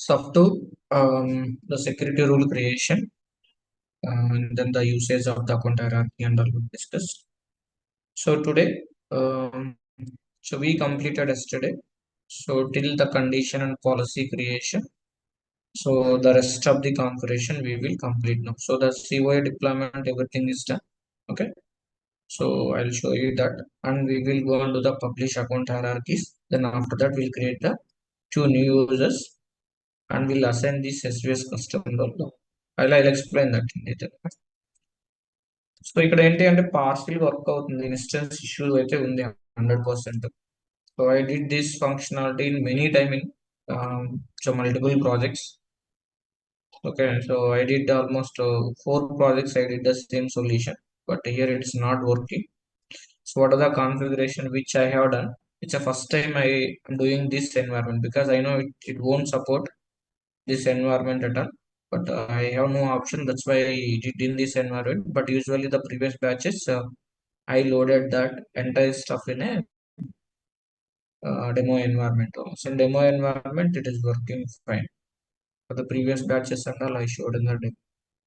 Sub 2, the security rule creation, and then the usage of the account hierarchy and all we discussed. So today, we completed yesterday. So till the condition and policy creation. So the rest of the configuration we will complete now. So the COA deployment, everything is done. Okay. So I'll show you that, and we will go on to the publish account hierarchies. Then after that, we'll create the two new users and we'll assign this SVS custom role. I'll explain that in detail. So ఇక్కడ ఏంటి అంటే partial work అవుతుంది, instance issue అయితే ఉంది 100%. So I did this functionality in many time in so multiple projects. Okay, so I did almost 4 projects. I did the same solution, but here it's not working. So what are the configuration which I have done? It's the first time I am doing this environment because I know it won't support this environment at all, but I have no option. That's why I did in this environment. But usually the previous batches, I loaded that entire stuff in a demo environment. So in demo environment, it is working fine. For the previous batches and all, I showed in the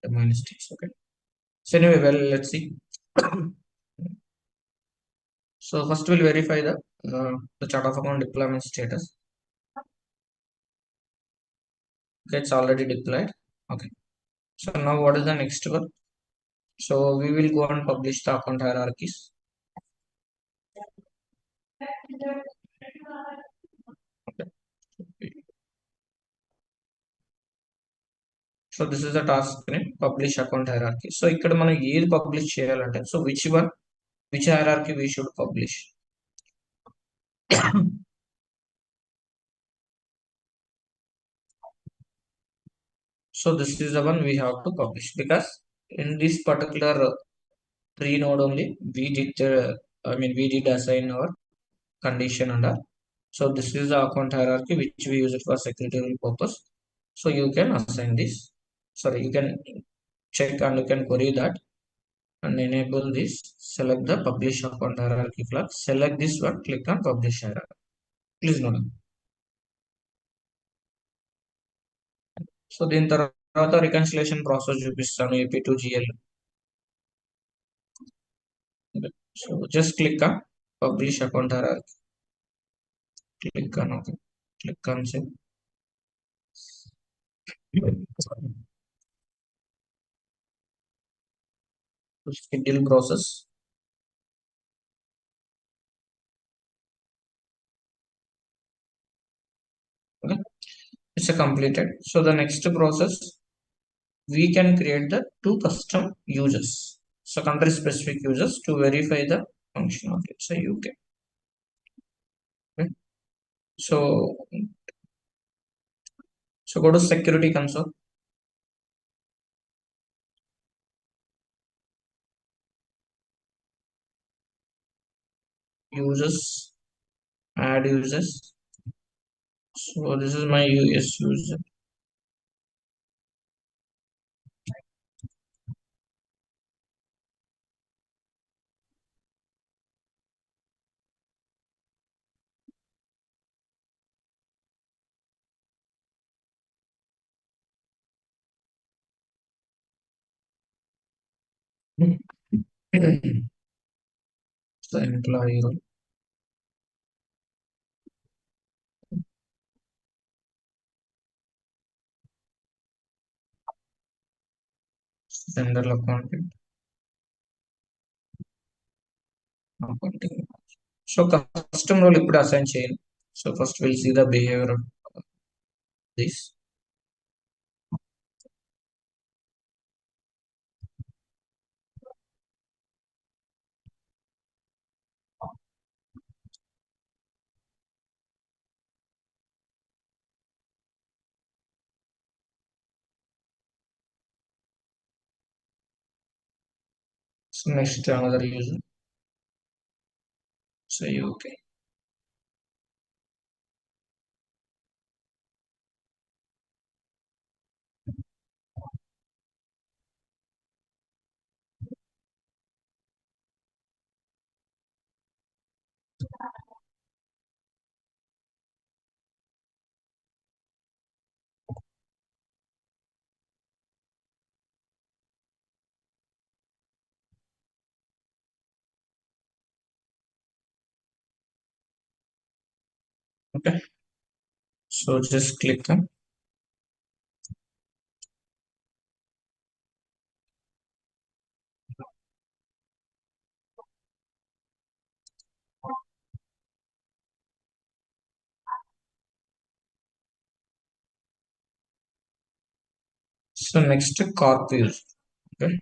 demo instance. Okay. So anyway, well, let's see. So first we'll verify the chart of account deployment status. Okay, it's already deployed. Okay. So now what is the next one? So we will go and publish the account hierarchies. Okay. So this is the task name, publish account hierarchy. So ఇక్కడ మనం ఏది publish చేయాలంటే, so which hierarchy we should publish. So this is the one we have to publish because in this particular tree node only we did we did assign our condition under. So this is the account hierarchy which we use it for secretarial purpose. So you can assign this. Sorry, you can check and you can query that and enable this. Select the publish account hierarchy flag. Select this one. Click on publish hierarchy. Please note. So దీని తర్వాత reconciliation process చూపిస్తాను AP to GL. So just click on publish account hierarchy. Click on okay. Click on save. Schedule process. Okay, it's a completed. So the next process, we can create the two custom users. So country specific users to verify the functionality. So UK. Okay. So go to security console. Users, add users. So this is my US user. So employee role. General accounting. Accounting. So custom role ఇప్పుడు assign చేయాలి. So first we'll see the behavior of this. So next another user. So UK. Okay, so just click on. So next corpus. Okay,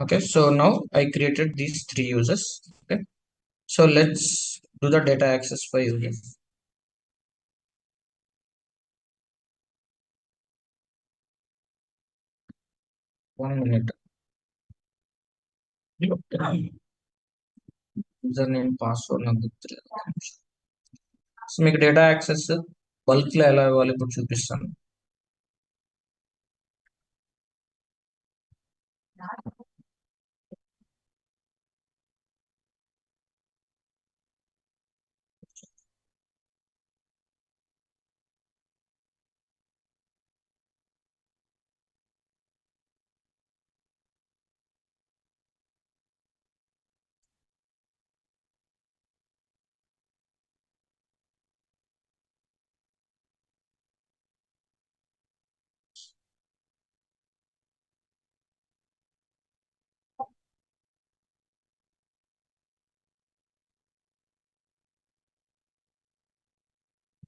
okay. So now I created these three users. Okay, so let's do the data access for users. 1 minute. Username, password నాకు గుర్తులేదు. So మీకు data access bulk లో ఎలా ఇవ్వాలి ఇప్పుడు చూపిస్తాను.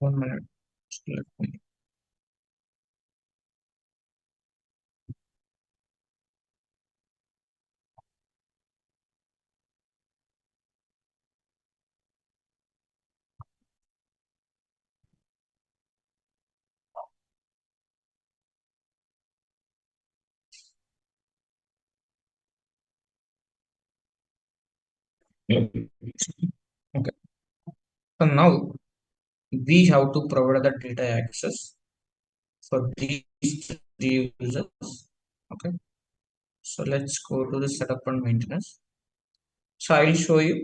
One minute. Okay, so now we have to provide the data access for these three users. Okay, so let's go to the setup and maintenance. So I'll show you.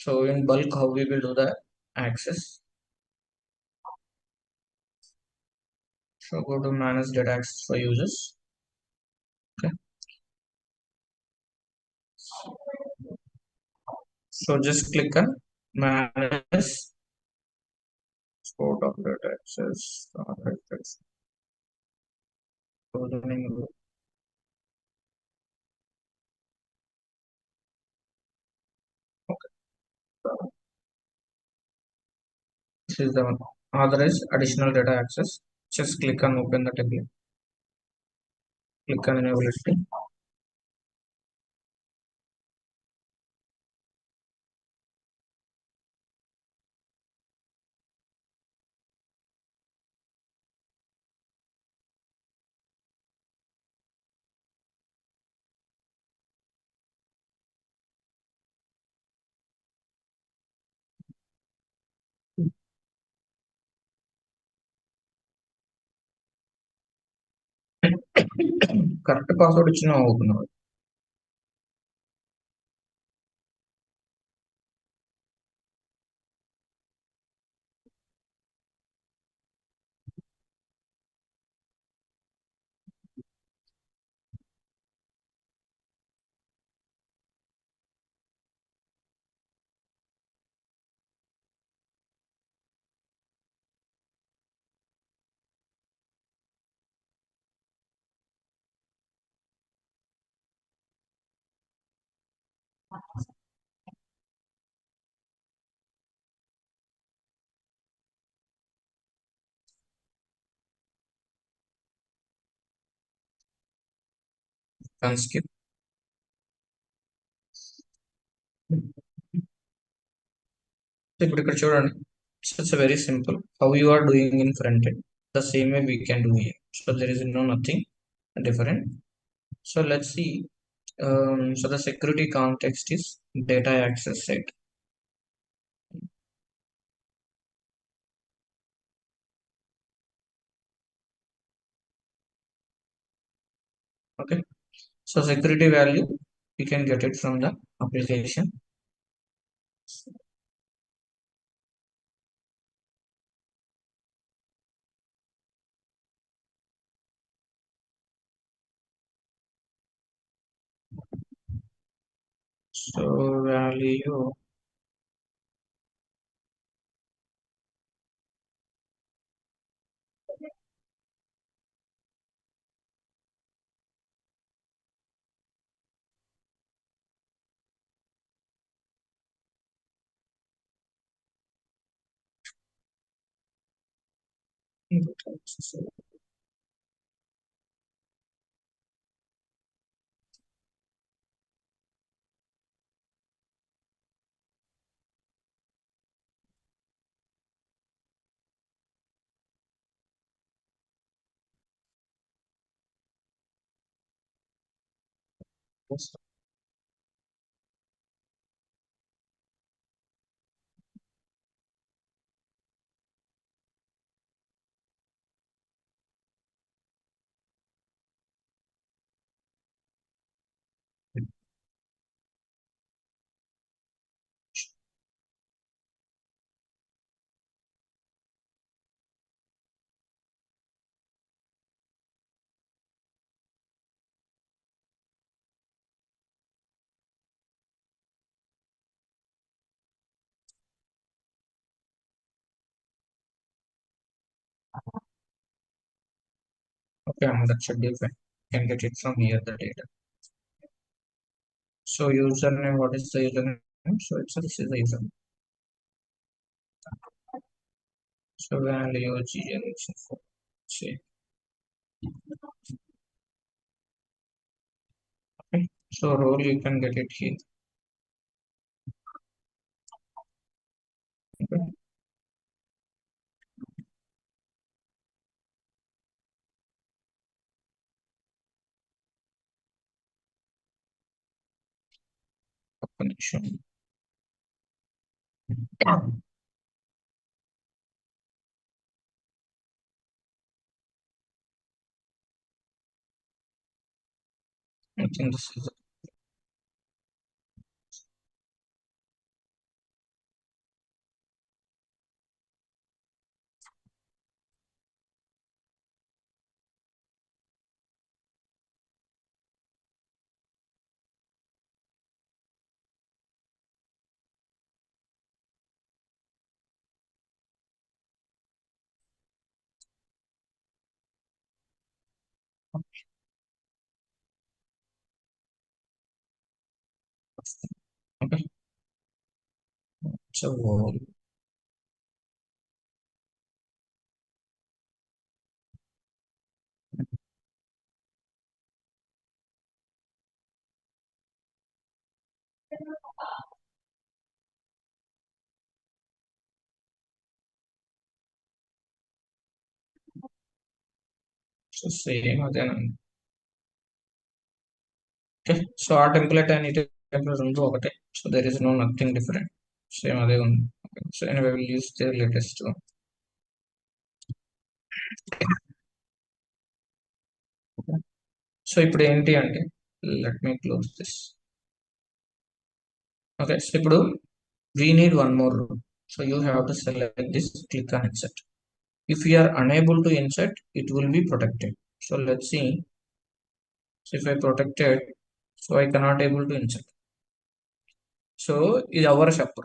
So in bulk, how we will do the access. So go to manage data access for users. Okay, so just click on manage sort of data access. So the name. Okay, this is the one. Authorize additional data access. Just click on open the table. Click on enable listing. Correct password ఇచ్చిన open. can skip. ఇప్పుడు ఇక్కడ చూడండి. So it's a very simple. How you are doing in front end, the same way we can do here. So there is no nothing different. So let's see. So the security context is data access set. Okay. So security value, we can get it from the application. So value, okay, that should be fine. Can get it from here, the data. So username, what is the username? So it's this is the username. So value GLH4. See. Okay. So role you can get it here. Okay. Connection. I think this is okay. So so same again. Okay. So our template and it template రెండు ఒకటే. So there is no nothing different. Same అదే ఉంది. Okay. So anyway, we'll use the latest one. Okay. So ఇప్పుడు ఏంటి అంటే let me close this. Okay so ఇప్పుడు we need one more rule. So you have to select this, click on insert. If you are unable to insert, it will be protected. So let's see. So if I protected, so I cannot able to insert. So is our shopper.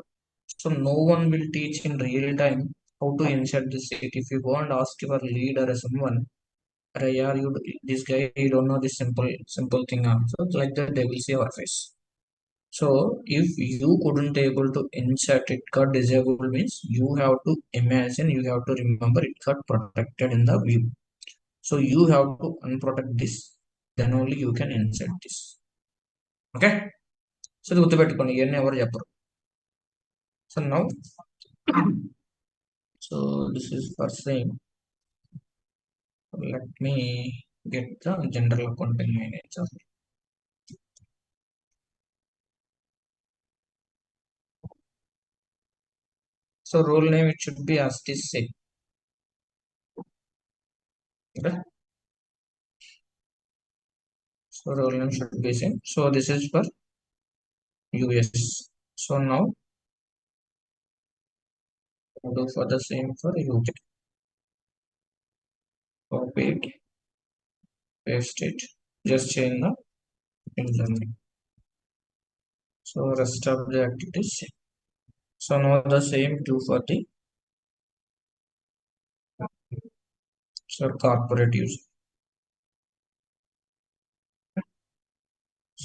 So no one will teach in real time how to insert this sheet. If you go and ask your leader or someone, yeah, this guy, you don't know this simple thing also. Like that, they will see our face. So if you couldn't able to insert, it got disabled means you have to imagine, you have to remember it got protected in the view. So you have to unprotect this, then only you can insert this. Okay, so ఇది గుర్తుపెట్టుకోండి, ఇవన్నీ ఎవరు చెప్పరు. So now so this is for same. Let me get the general accounting manager. So role name, it should be as it is say. Okay, so role name should be same. So this is for US. So now we'll do for the same for UK. Copy it, paste it, just change the username. So rest of the activities same. So now the same do for the so corporate user.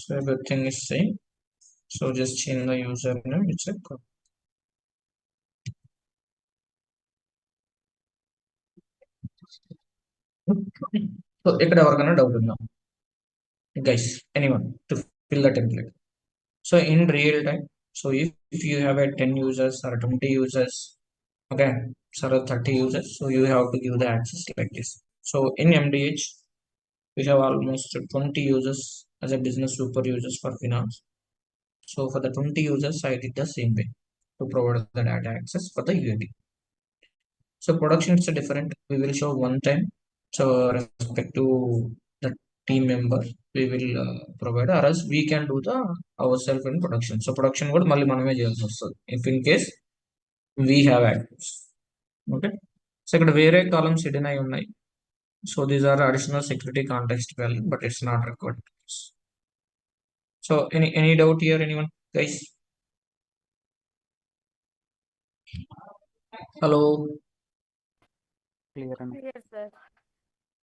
So everything is same. So just change the username. It's a so ఇక్కడ ఎవరికైనా doubt ఉందా guys, anyone to fill the template? So in real time, so if you have a 10 users or 20 users, okay, so 30 users, so you have to give the access like this. So in MDH we have almost 20 users as a business super users for finance. So for the 20 users I did the same way to provide the data access for the UAT. So production is different. We will show one time. So respect to the team member, we will provide, or else we can do the ourselves in production. So production కూడా మళ్ళీ మనమే చేయాల్సి వస్తుంది if in case we have access. Okay. So ఇక్కడ వేరే columns hidden అయి ఉన్నాయి. So these are additional security context value, but it's not required. So any doubt here, anyone, guys? Hello. Clear అండి. Yes, sir.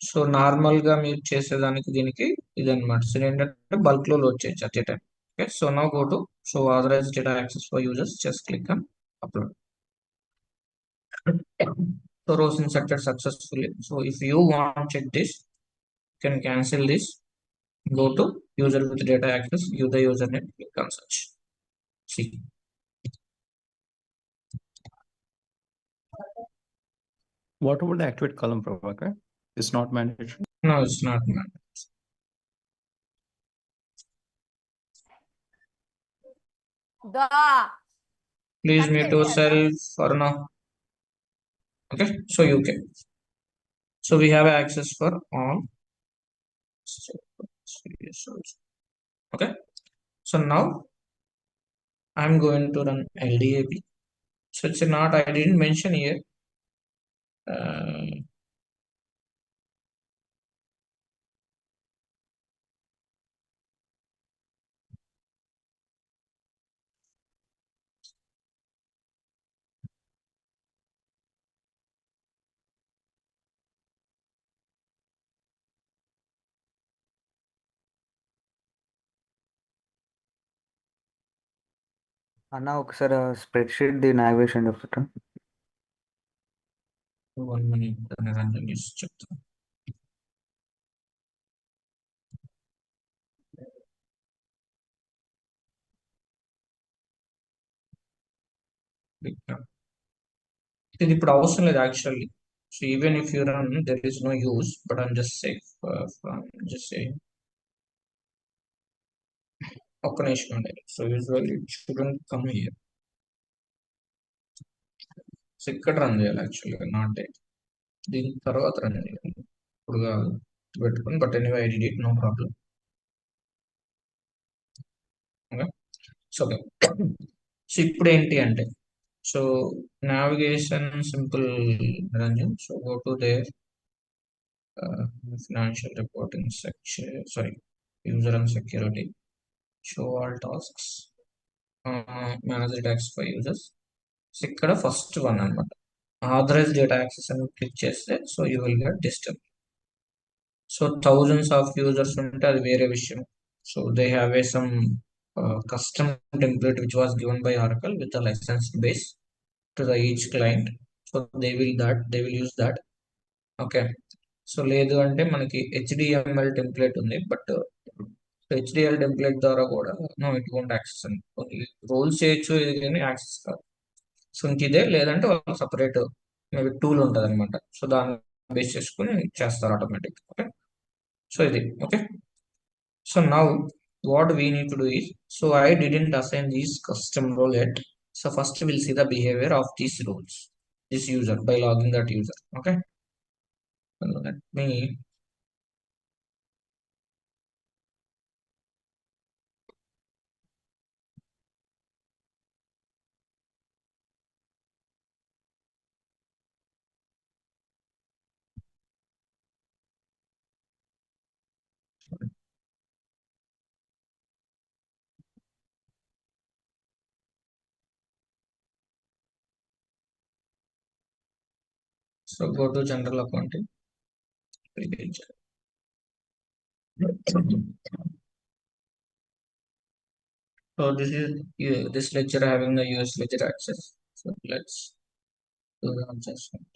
సో నార్మల్ గా మీరు చేసేదానికి దీనికి ఇది అనమాట. సో ఏంటంటే బల్క్ లో లోడ్ చేయొచ్చు at a time. Okay, so now go to so authorize data access for users, just click on upload. So rows inserted successfully. So if you want to check this, you can cancel this, go to user with data access, use the username, click on search. See, What about the activate column, Prabhakar? It's not mandatory. no, it's not man. The Please mute yourself for now. Okay, so you can. So we have access for all. Okay, so now I'm going to run LDAP. So it's not, I didn't mention here. అన్న ఒకసారి spreadsheet the navigation చెప్తా. 1 minute, Niranjan is checked. ఇది ఇప్పుడు అవసరం లేదు actually. So even if you run there is no use, but I'm just safe just saying. ఒక్క నిమిషం అండి. So usually it shouldn't come here. So ఇక్కడ రన్ చేయాలి యాక్చువల్గా, నాట్ దీని తర్వాత రన్ చేయాలి, ఇప్పుడు కాదు పెట్టుకుని. But anyway I did it, no problem. Okay, so okay. So ఇప్పుడు ఏంటి అంటే, so navigation simple Ranjan. So go to there financial reporting section, sorry, user and security, show all tasks, manage data access for users. So ఇక్కడ first one అనమాట, authorise data access అని click చేస్తే so you will get disturb. So thousands of users ఉంటే అది వేరే విషయం. So they have a some custom template which was given by Oracle with a licensed base to the each client. So they will use that. Okay. So లేదు అంటే మనకి HTML template ఉంది, but HTML template ద్వారా కూడా no it won't access అండి. Roles చేయొచ్చు, ఇది కానీ యాక్సెస్ కాదు. సో ఇంక ఇదే లేదంటే వాళ్ళు సపరేట్ మేబీ టూల్ ఉంటుంది అనమాట. సో దాన్ని బేస్ చేసుకుని చేస్తారు ఆటోమేటిక్. ఓకే. సో ఇది okay. So now what we need to do is, so I didn't assign these custom role yet. So first we'll see the behavior of these roles, this user, by logging that user. Okay. Let me so go to general accounting. So this is this lecture having the US ledger access. So let's do the adjustment.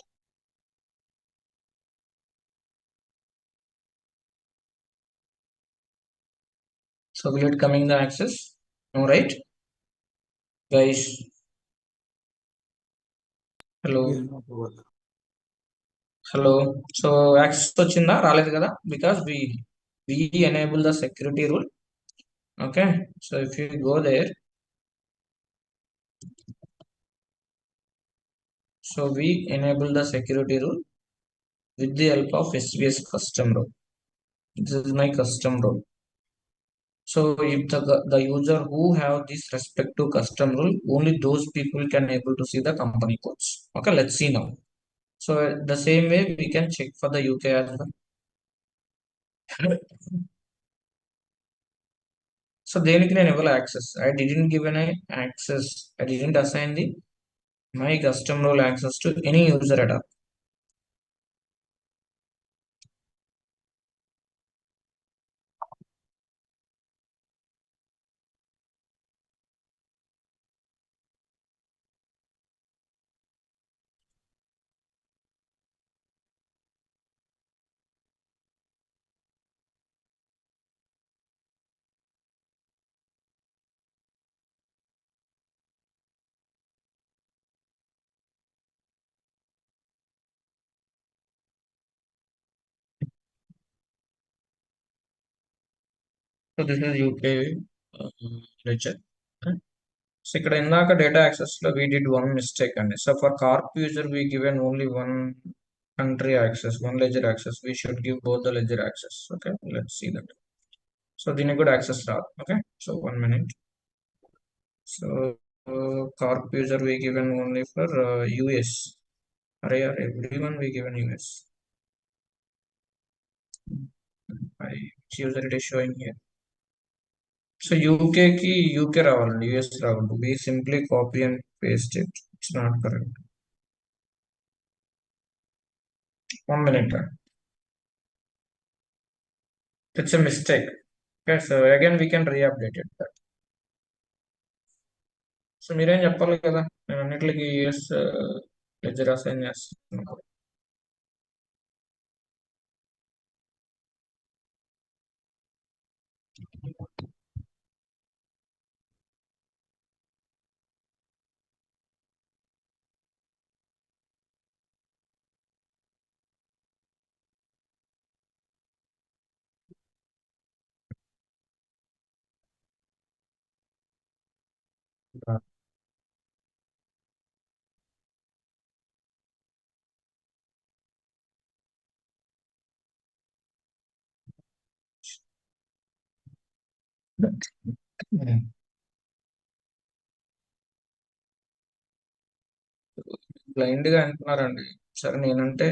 So will it coming the access? No, right? Guys. Hello. Hello. So access వచ్చిందా? రాలేదు కదా? Because we enable the security rule. Okay. So if you go there, so we enable the security rule with the help of SVS custom role. This is my custom role. So if the user who have this respective custom rule, only those people can able to see the company codes. Okay, let's see now. So the same way we can check for the UK as well. So దేనికి నేను ఇవ్వాలి access. I didn't give any access. I didn't assign the my custom role access to any user at all. So this is UK ledger. Okay. So ఇక్కడ ఇందాక data access లో we did one mistake అండి. So for corp user we given only one country access, one ledger access. We should give both the ledger access. Okay, let's see that. So దీనికి కూడా access రాదు. Okay, so 1 minute. So corp user we given only for US. Array everyone we given US. Which user it is showing here. So UK ki UK రావాలండి, US రావాలి. We simply copy and paste it. It's not correct. 1 minute. It's a mistake. Okay, so again we can re-update it. So మీరేం చెప్పాలి కదా, నేను అన్నిటికి US ledger assign చేస్తున్నాను. Blind గా అంటున్నారండి. సరే నేనంటే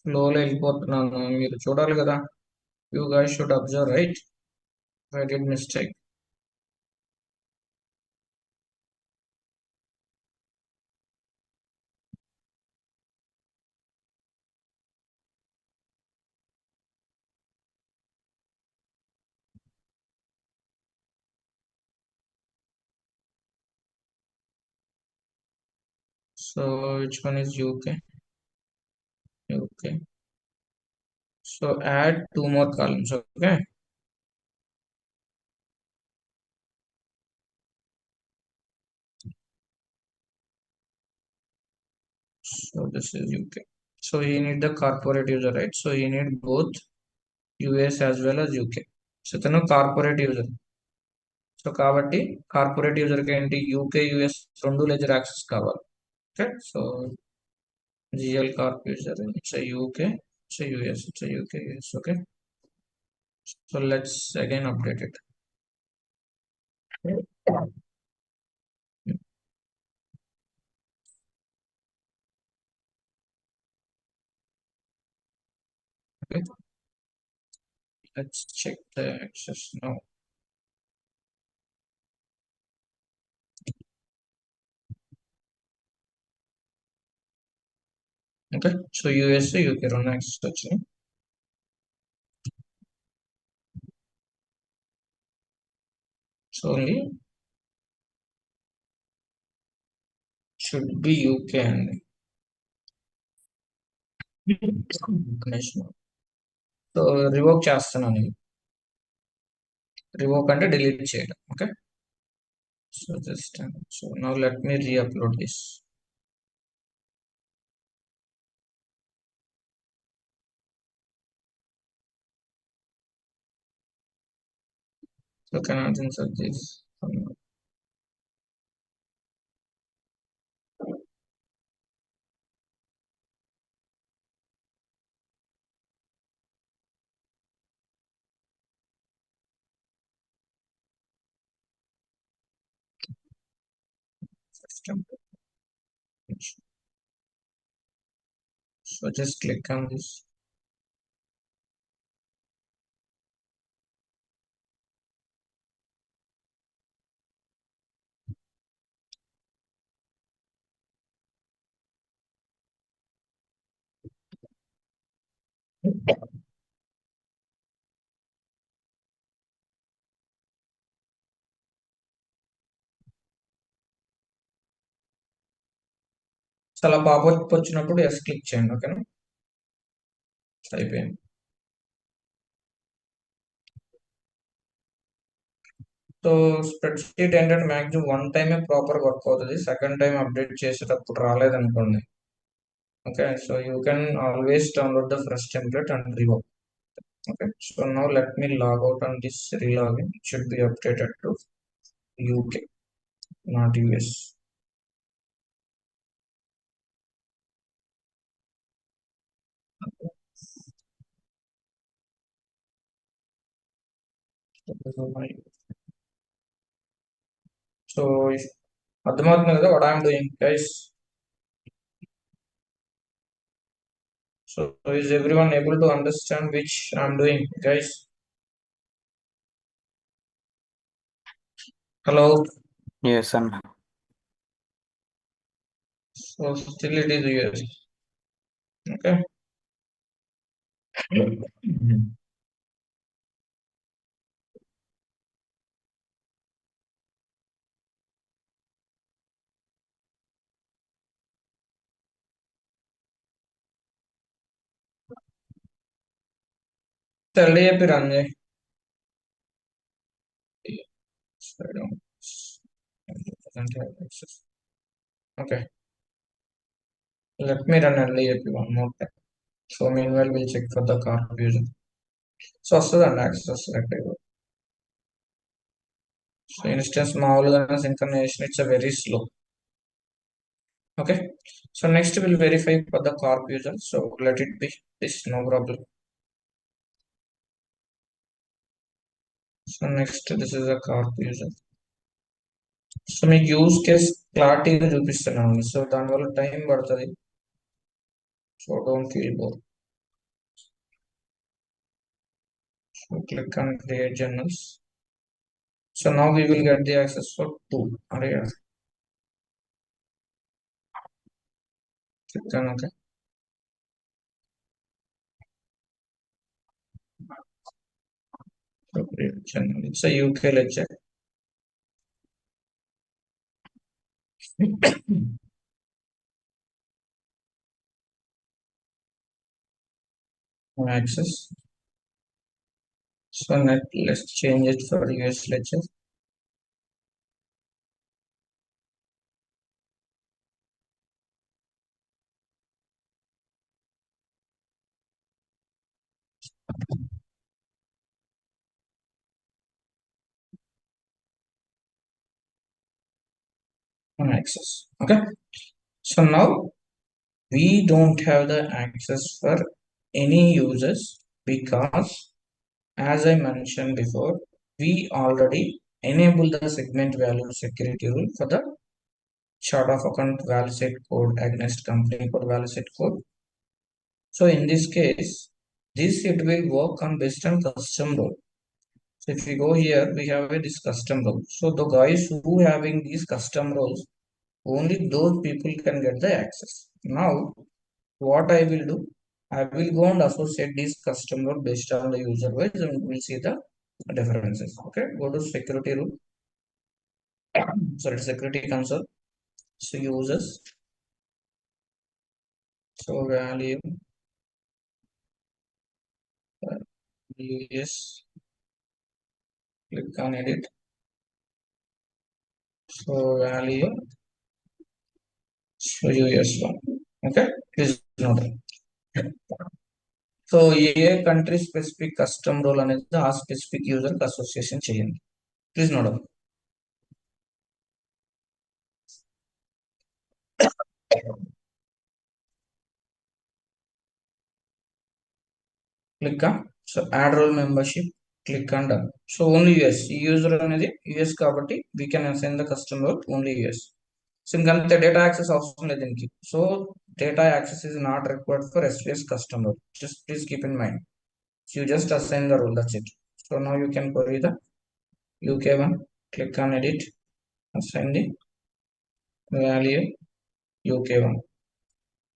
ఫ్లోలో వెళ్ళిపోతున్నాను, మీరు చూడాలి కదా. You guys should observe right. I did mistake. So which one is UK? UK. So add two more columns. Okay. So this is UK. So you need the corporate user, right? So you need both US as well as UK. So తను corporate user. So కాబట్టి corporate user కి ఏంటి UK US రెండు ledger access కావాలి. Okay so GL Corp user it's UK it's US it's UK US. Okay so let's again update it. Okay, let's check the access now. Okay, so US UK రెండు access వచ్చినాయి. So only should be UK అండి. So revoke చేస్తున్నాను. Revoke అంటే delete చేయడం. Okay so just so now let me re-upload this. So can I insert this? System. So just click on this. So అలా popup వచ్చినప్పుడు yes click చేయండి. ఓకేనా అయిపోయింది. So spreadsheet ఏంటంటే maximum one టైమే proper work అవుతుంది. Second time update చేసేటప్పుడు రాలేదనుకోండి. Okay so you can always download the fresh template and revoke. Okay so now let me log out on this relogin. It should be updated to UK not US. So అర్థమవుతుంది కదా what I am doing guys? So is everyone able to understand which I am doing guys? Hello. Yes, and So still it is US. Okay. LDAP run చేయి. So I don't have access. Okay. Let me run LDAP one more time. So meanwhile we'll check for the car user. So వస్తుందండి access select అయిపోయి. So instance మామూలుగా synchronisation it's very slow. Okay so next we'll verify for the corp user. So let it be this, no problem. So next this is a corp user. So మీకు use case క్లారిటీగా చూపిస్తున్నాను. So దానివల్ల time పడుతుంది. So don't feel bore. So click on create journals. So now we will get the access for 2 areas. Click on OK. So create channel. It's a UK ledger. access. So let's change it for US ledger. On access. Okay. So now we don't have the access for any users because, as I mentioned before, we already enable the segment value security rule for the chart of account value set code against company code value set code. So in this case, this it will work on based on custom role. So if we go here, we have this custom role. So the guys who having these custom roles, only those people can get the access. Now, what I will do, I will go and associate this custom role based on the user wise and we'll see the differences. Okay, go to security rule. Sorry, security console. So users. So value US. Click on edit. So value. So US1. Okay, please note. So a country specific custom role అనేది ఆ specific user కి association చేయండి please note click on so add role membership click on done so only US ఈ user అనేది US కాబట్టి we can assign the custom role only US so ఇంకంతే data access అవసరం లేదు దీనికి so data access is not required for SPS custom role just please keep in mind so you just assign the role that's it so now you can query the UK1 click on edit assign the value UK1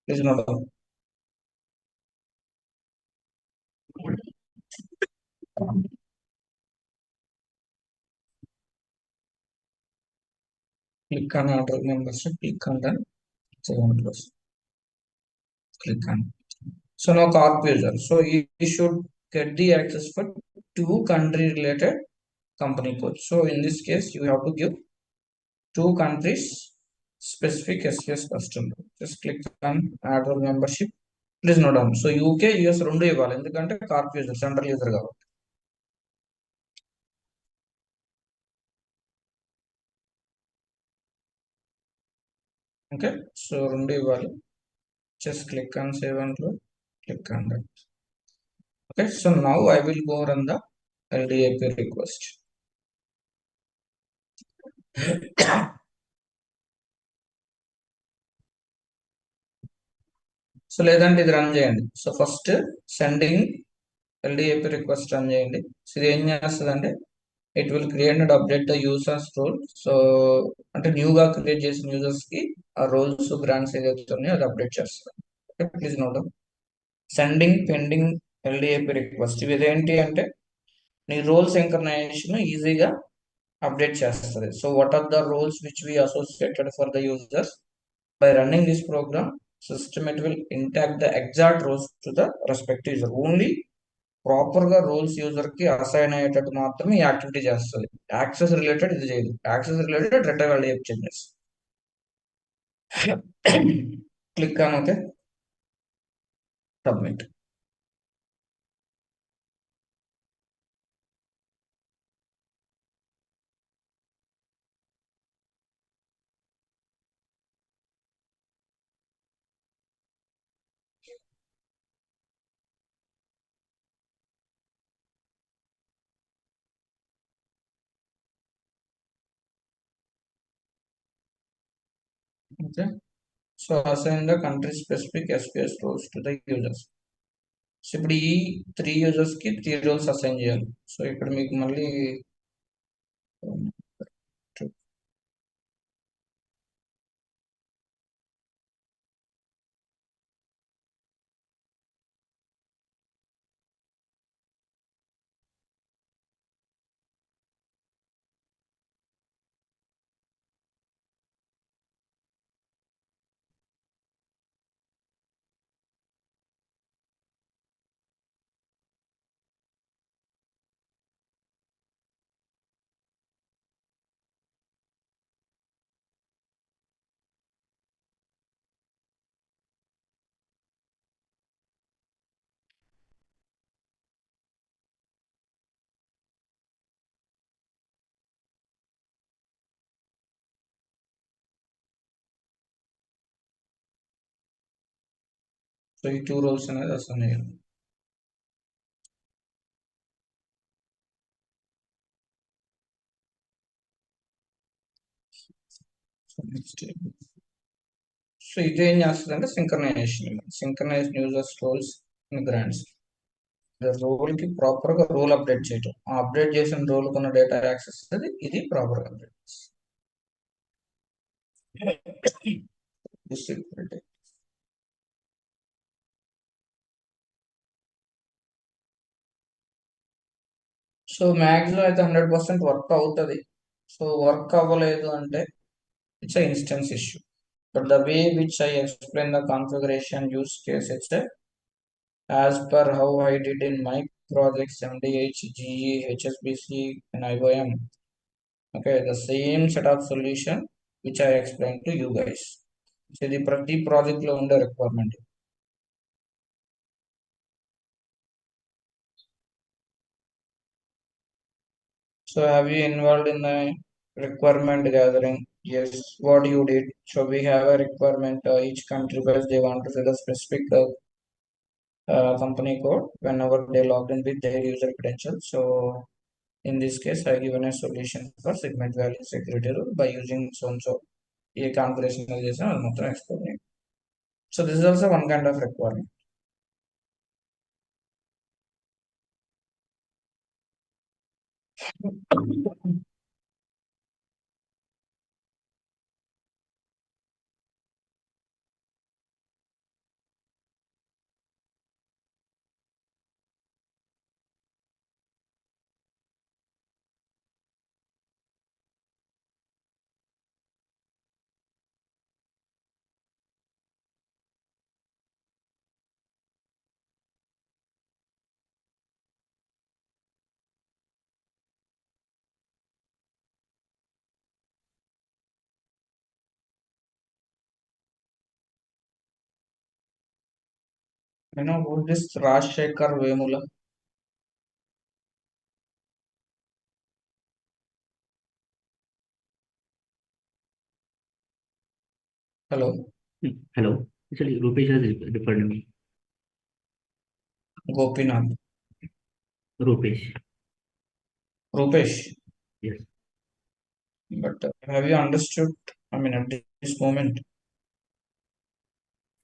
please note down click on order membership click on done save and close click on so now corp user so you should get the access for two country related company codes so in this case you have to give two countries specific SQS customer just click on add role membership please note down so UK US రెండు ఇవ్వాలి ఎందుకంటే Corp user central user కాబట్టి okay so రెండు ఇవ్వాలి just click on save and close click on that okay so now I will go run the LDAP request so లేదంటే ఇది run చేయండి so first sending LDAP request run చేయండి so ఇది ఏం చేస్తుంది అంటే it will create and update the users role so అంటే న్యూగా క్రియేట్ చేసిన యూజర్స్ కి ఆ రోల్స్ గ్రాంట్స్ ఏదైతే ఉన్నాయో అది అప్డేట్ చేస్తుంది please note sending pending LDAP request ఇవి ఇదేంటి అంటే నీ రోల్ సింక్రనైజేషన్ ఈజీగా అప్డేట్ చేస్తుంది so what are the roles which we associated for the users by running this program system it will intact the exact roles to the respective user only proper గా roles user కి assign అయ్యేటట్టు మాత్రమే ఈ activity చేస్తుంది access related ఇది చేయదు access related return LDAP changes click on okay submit okay so assign the country specific SQS roles to the users so ఇప్పుడు ఈ త్రీ యూజర్స్ కి త్రీ రోల్స్ అసైన్ చేయాలి సో ఇక్కడ మీకు మళ్ళీ ఈ టూ రోల్స్ అనేది అసైన్ చేయాలి. సో ఇదేం చేస్తుంది అంటే synchronization users roles in grants role కి ప్రాపర్ గా రోల్ అప్డేట్ చేయటం, ఆ అప్డేట్ చేసిన రోల్ కొన్న డేటా యాక్సెస్ అది ఇది ప్రాపర్ గా అప్డేట్ సో మ్యాక్సిమం అయితే 100% వర్క్ అవుతుంది. సో వర్క్ అవ్వలేదు అంటే it's instance issue. But the way which I explain the configuration use case it's as per how I did in my projects MDH, GE, HSBC, and IOM. Okay, the same set of solution which I explained to you guys. So the ప్రతి project లో ఉండే requirement. So have you involved in the requirement gathering? Yes. What you did? So we have a requirement. Each country first they want to see the specific company code whenever they log in with their user credentials. So in this case, I given a solution for segment value security rule by using so a configuration explaining. So this is also one kind of requirement. You know who this Rajshekhar Vemula? Hello, Hello. Actually, Rupesh has referred me. Gopinath, Rupesh. Rupesh. Yes. But have you understood? I mean, at this moment,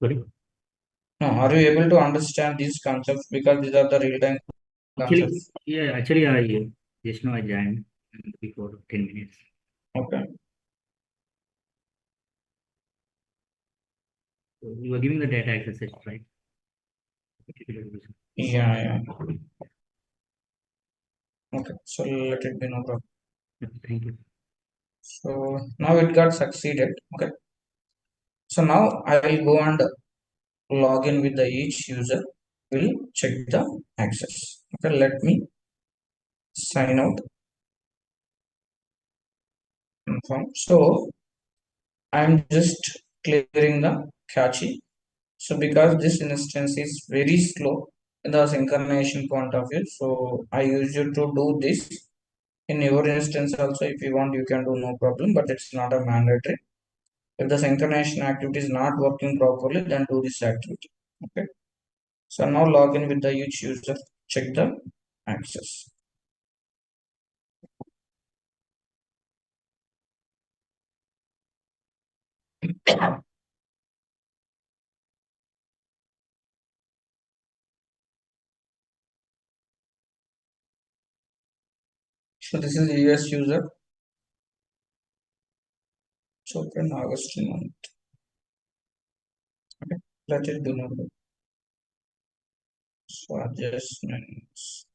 Sorry. no. Are you able to understand these concepts because these are the real-time Actually, concepts? yeah. Actually, I just now I joined before 10 minutes. Okay. So you are giving the data access, right? Yeah. Okay. So let it be no problem. Thank you. So now it got succeeded. Okay. So now I will go and log in with the each user. Will check the access. Okay. Let me sign out. Confirm. So I'm just clearing the cache. So because this instance is very slow in the synchronization point of view, so I use you to do this in your instance also. If you want, you can do no problem, but it's not a mandatory. If the synchronization activity is not working properly, then do this activity. Okay. So now log in with the each user, check the access. So this is US user. So open August month. Okay. Let it be number. So adjustments.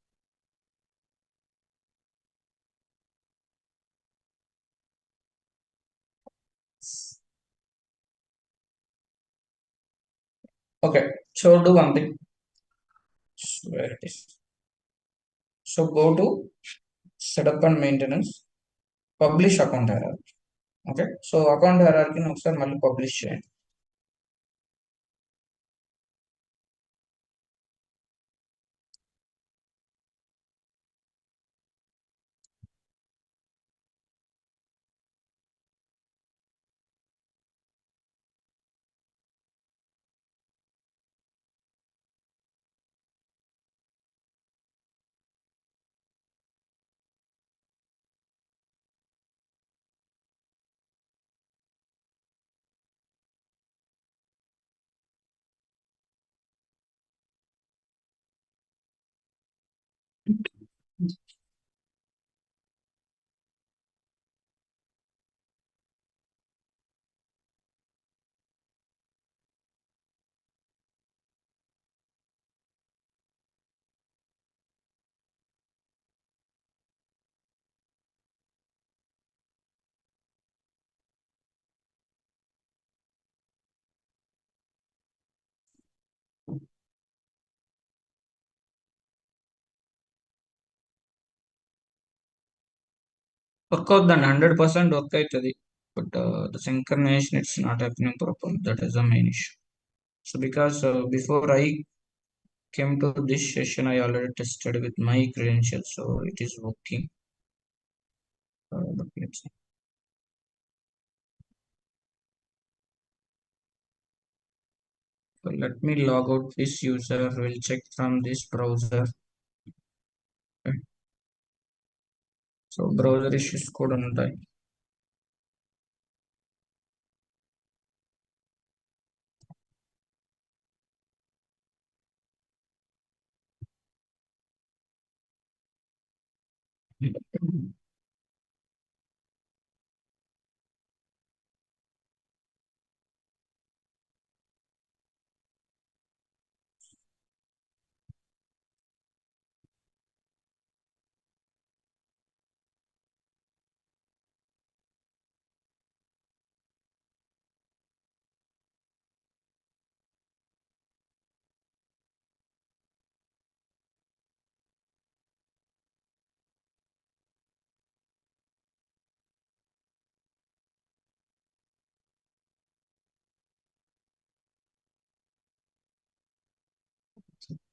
Okay. So do one thing. So where it is. So go to setup and maintenance. Publish account hierarchy. Okay. So account hierarchy ఒకసారి మళ్ళీ publish చేయండి. Work అవుతుందండి, 100% work అవుతుంది. But the synchronization it's not happening properly. That is the main issue. So because before I came to this session, I already tested with my credentials, so it is working. But let's see. So let me log out this user. We'll check from this browser. Okay. So browser issues కూడా ఉంటాయి.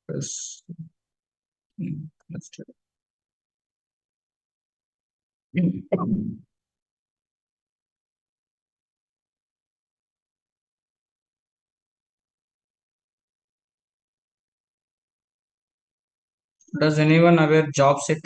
Yes. Let's try. Does anyone aware job set?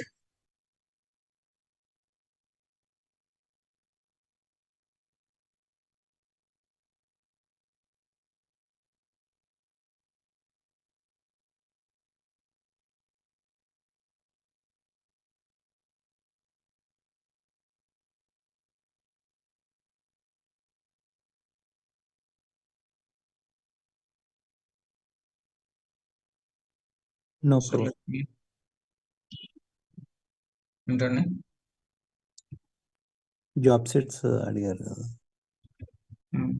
No, So Pro. let me internet. Job sets అడిగారు కదా. Hmm.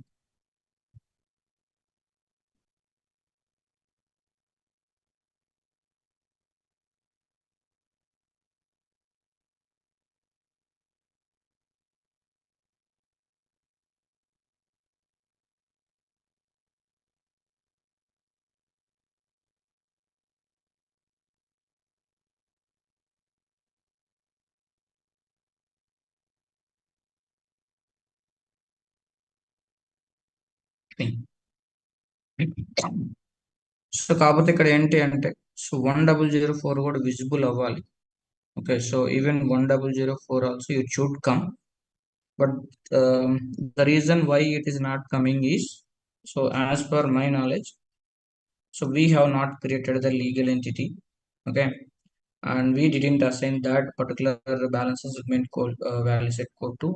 So కాకపోతే ఇక్కడ ఏంటి అంటే, so 1004 కూడా visible అవ్వాలి. Okay, so even 1004 also it should come. But the reason why it is not coming is, so as per my knowledge, so we have not created the legal entity. Okay, and we didn't assign that particular balance segment code, value set code to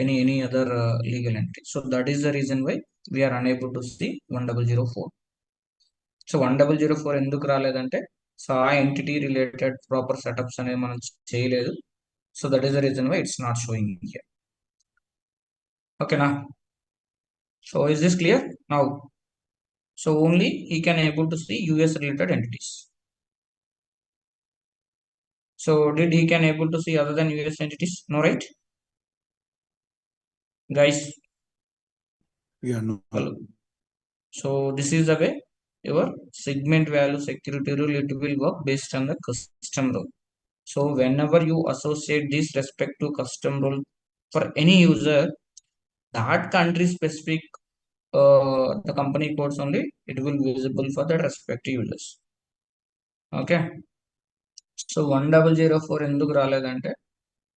any other legal entity. So that is the reason why we are unable to see 1004. So 1004 ఎందుకు రాలేదంటే, so ఆ entity related proper setups అనేవి మనం చేయలేదు. So that is the reason why it's not showing here. ఓకేనా? So is this clear now? So only he can able to see US related entities. So did he can able to see other than US entities? No, right? Guys, Yeah, no. hello. So this is the way your segment value security rule, it will work based on the custom rule. So whenever you associate this respect to custom rule for any user, that country specific the company codes only, it will be visible for the respective users. Okay, so 1004 ఎందుకు రాలేదంటే,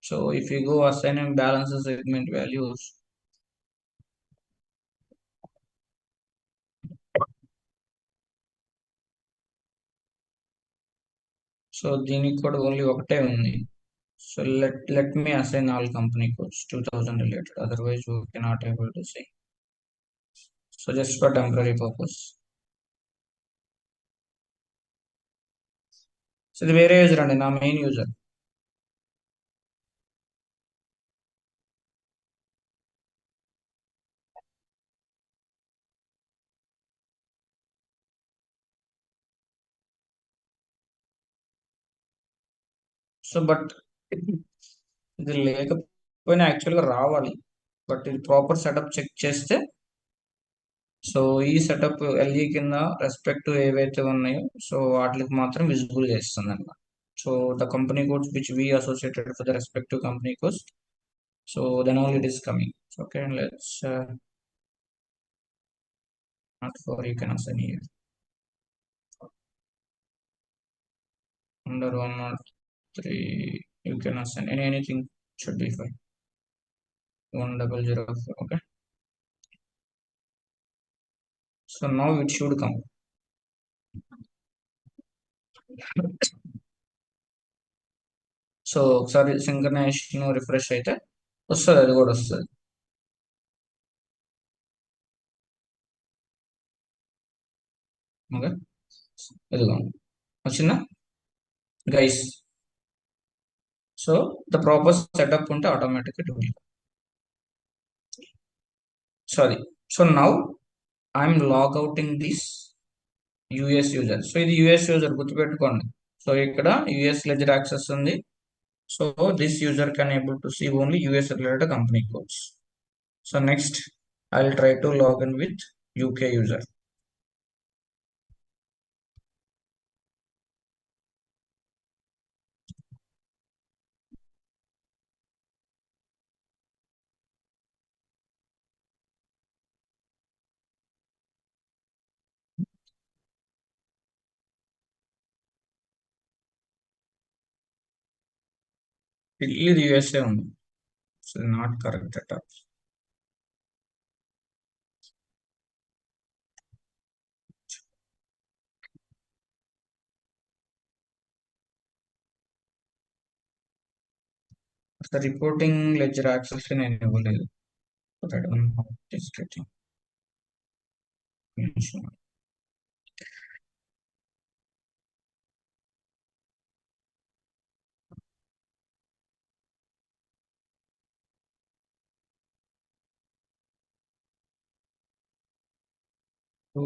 so if you go assign and balance the segment values, so దీనికి కూడా only ఒకటే ఉంది. So let me assign all company codes 2000 related, otherwise we cannot able to see. So just for temporary purpose. So ఇది వేరే user అండి, నా main user. So but ఇది లేకపోయినా యాక్చువల్గా రావాలి, బట్ ఇది ప్రాపర్ సెటప్ చెక్ చేస్తే, సో ఈ సెటప్ ఎల్ఈ కింద రెస్పెక్ట్ ఏవైతే ఉన్నాయో సో వాటికి మాత్రం విజిబుల్ చేస్తుంది అన్నమాట. So the company codes which we associated for the respective company codes, so then only it is coming. So, okay, let's not for you can assign here under 103 you can assign anything should be fine. 1004. Okay, so now it should come. So ఒకసారి synchronization refresh అయితే వస్తుంది, అది కూడా వస్తుంది. Okay, ఇదిగో వచ్చిందా guys? So the proper setup ఉంటే automatic it will. So అది, so now I'm log outing this US user. So ఇది యుఎస్ యూజర్ గుర్తుపెట్టుకోండి. సో ఇక్కడ యుఎస్ లెజర్ యాక్సెస్ ఉంది. So this user can able to see only US related company codes. So next I will try to log in with UK user. ఇది USA ఉంది, so not correct at all. The reporting ledger access నేను ఇవ్వలేదు. But I don't know how it is getting mentioned.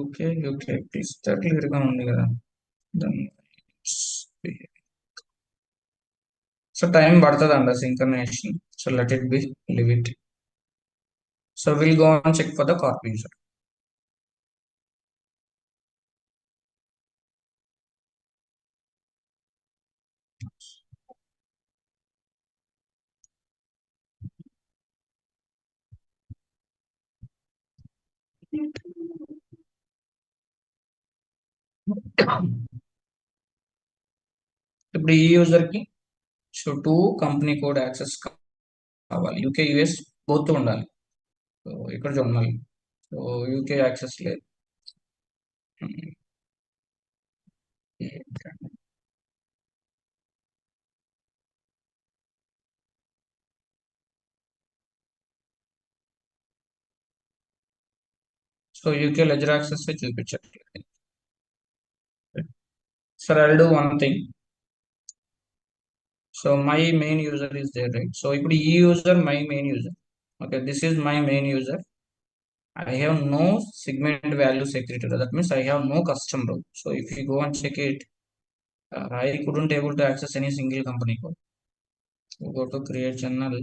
Okay okay, క్లిస్టర్ clear గా ఉంది కదా. So time పడుతుంది అండి synchronization. So let it be, leave it. So will go on check for the corp user. ఇప్పుడు ఈ యూజర్ కి so 2 company code access కావాలి. యూకే యుఎస్ బోత్ ఉండాలి. సో ఇక్కడ చూడాలి. సో యూకే యాక్సెస్ లేదు. సో యూకే లెజర్ యాక్సెస్ చూపించట్లేదు. సరే, I will do one thing. So my main user is there, right? So ఇప్పుడు ఈ user my main user. Okay, this is my main user. I have no segment value secretary. That means I have no custom role. So if you go and check it, I couldn't able to access any single company code. So go to create channel.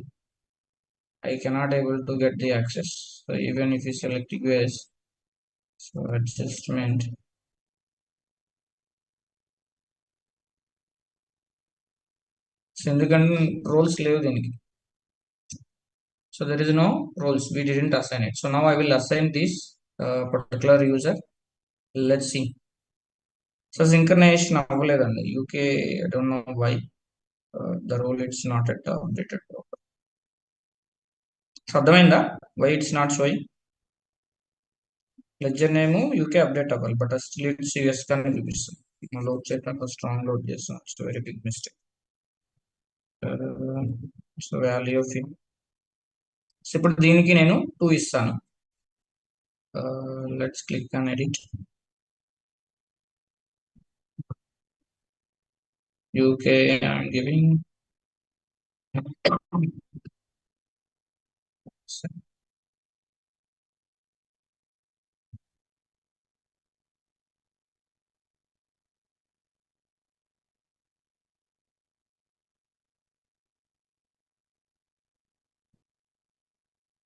I cannot able to get the access. So even if you select US, so adjustment. So ఎందుకంటే roles లేవు దీనికి. So there is no roles. We didn't assign it. So now I will assign this particular user. Let's see. So synchronization అవ్వలేదండి. UK, I don't know why. The role it's not at updated. So అర్థమైందా why it's not showing? Ledger name UK update అవ్వాలి, but still it's US కానీ చూపిస్తుంది. Load చేయడానికి strong load చేస్తున్నాం. It's very big mistake. So value of in. So ఇప్పుడు దీనికి నేను 2 ఇస్తాను. Let's click on edit. UK I'm giving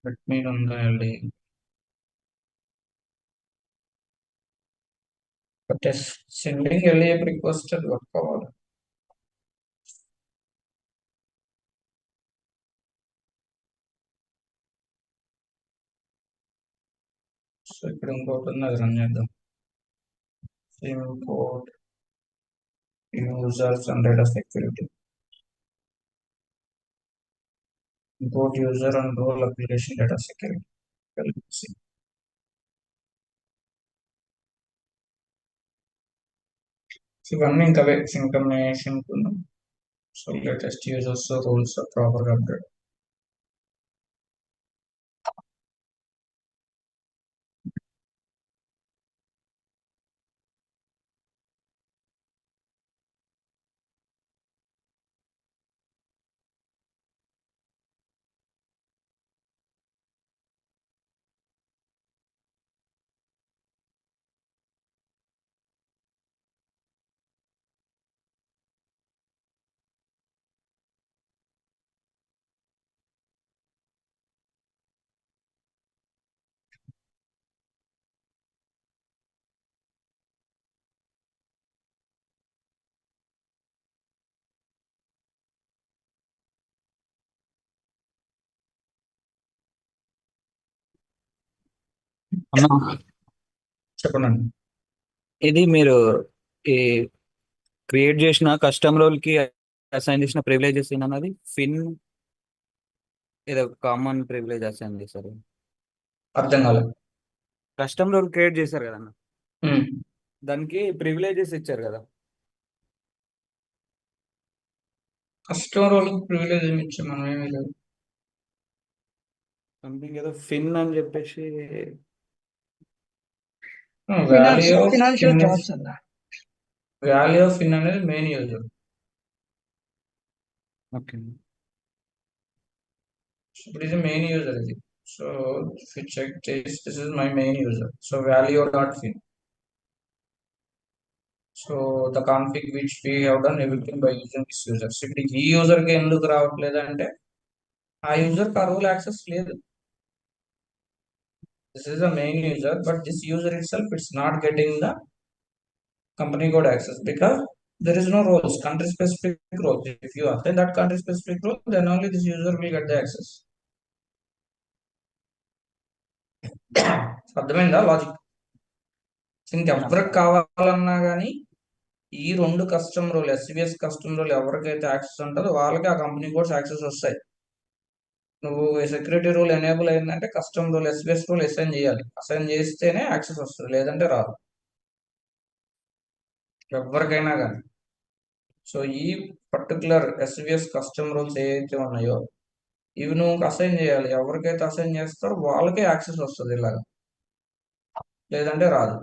Let me run the LDA. But sending LDA requested work కావాలి. So ఇక్కడ ఇంకోటి ఉంది, అది రన్ చేద్దాం. Import users and data security. Import user and role application data security. Let's see. ఇవన్నీ ఇంకా synchronization కున్నాం. So latest users rules ప్రాపర్గా అప్డేట్. అన్న చెప్పండి. ఇది మీరు ఈ క్రియేట్ చేసిన కస్టమ్ రోల్ కి అసైన్ చేసిన ప్రివిలేజెస్ ఏమన్నది ఫిన్ ఏదో కామన్ ప్రివిలేజ్ అసైన్ చేశారు. అర్థం కాలేదు. కస్టమ్ రోల్ క్రియేట్ చేశారు కదన్న, దానికి ప్రివిలేజెస్ ఇచ్చారు కదా. కస్టమర్ వాళ్ళకి ప్రివిలేజ్ ఏమి ఇచ్చాం మనం, ఏమీ లేదు. సంథింగ్ ఏదో ఫిన్ అని చెప్పేసి వాల్యూ ఆఫ్ ఫినాన్షియల్ జాబ్స్ అన్న. వాల్యూ ఆఫ్ ఇన్ అనేది మెయిన్ యూజర్. ఓకే. ఇప్పుడు ఇది మెయిన్ యూజర్ ఇది. So if you check this is my main user, so value dot fin. So the config which we have done everything by using this user. So ఇప్పుడు ఈ user కి ఎందుకు రావట్లేదు అంటే ఆ యూజర్ కి ఆ రూల్ యాక్సెస్ లేదు. This is the main user, but this user itself it's not getting the company code access because there is no roles, country specific roles. If you assign that country specific role, then only this user will get the access. అర్థమైందా logic? ఇంకెవరికి కావాలన్నా కానీ ఈ రెండు custom role SVS custom role ఎవరికైతే access ఉంటుందో వాళ్ళకి ఆ కంపెనీ కోడ్స్ యాక్సెస్ వస్తాయి. నువ్వు సెక్యూరిటీ రూల్ ఎనేబుల్ అయిందంటే custom rule SVS rule assign చేయాలి. అసైన్ చేస్తేనే యాక్సెస్ వస్తుంది, లేదంటే రాదు ఎవరికైనా కానీ. సో ఈ పర్టికులర్ ఎస్విఎస్ కస్టమ్ రూల్స్ ఏవైతే ఉన్నాయో ఇవి నువ్వు అసైన్ చేయాలి. ఎవరికైతే అసైన్ చేస్తారో వాళ్ళకే యాక్సెస్ వస్తుంది ఇలాగా, లేదంటే రాదు.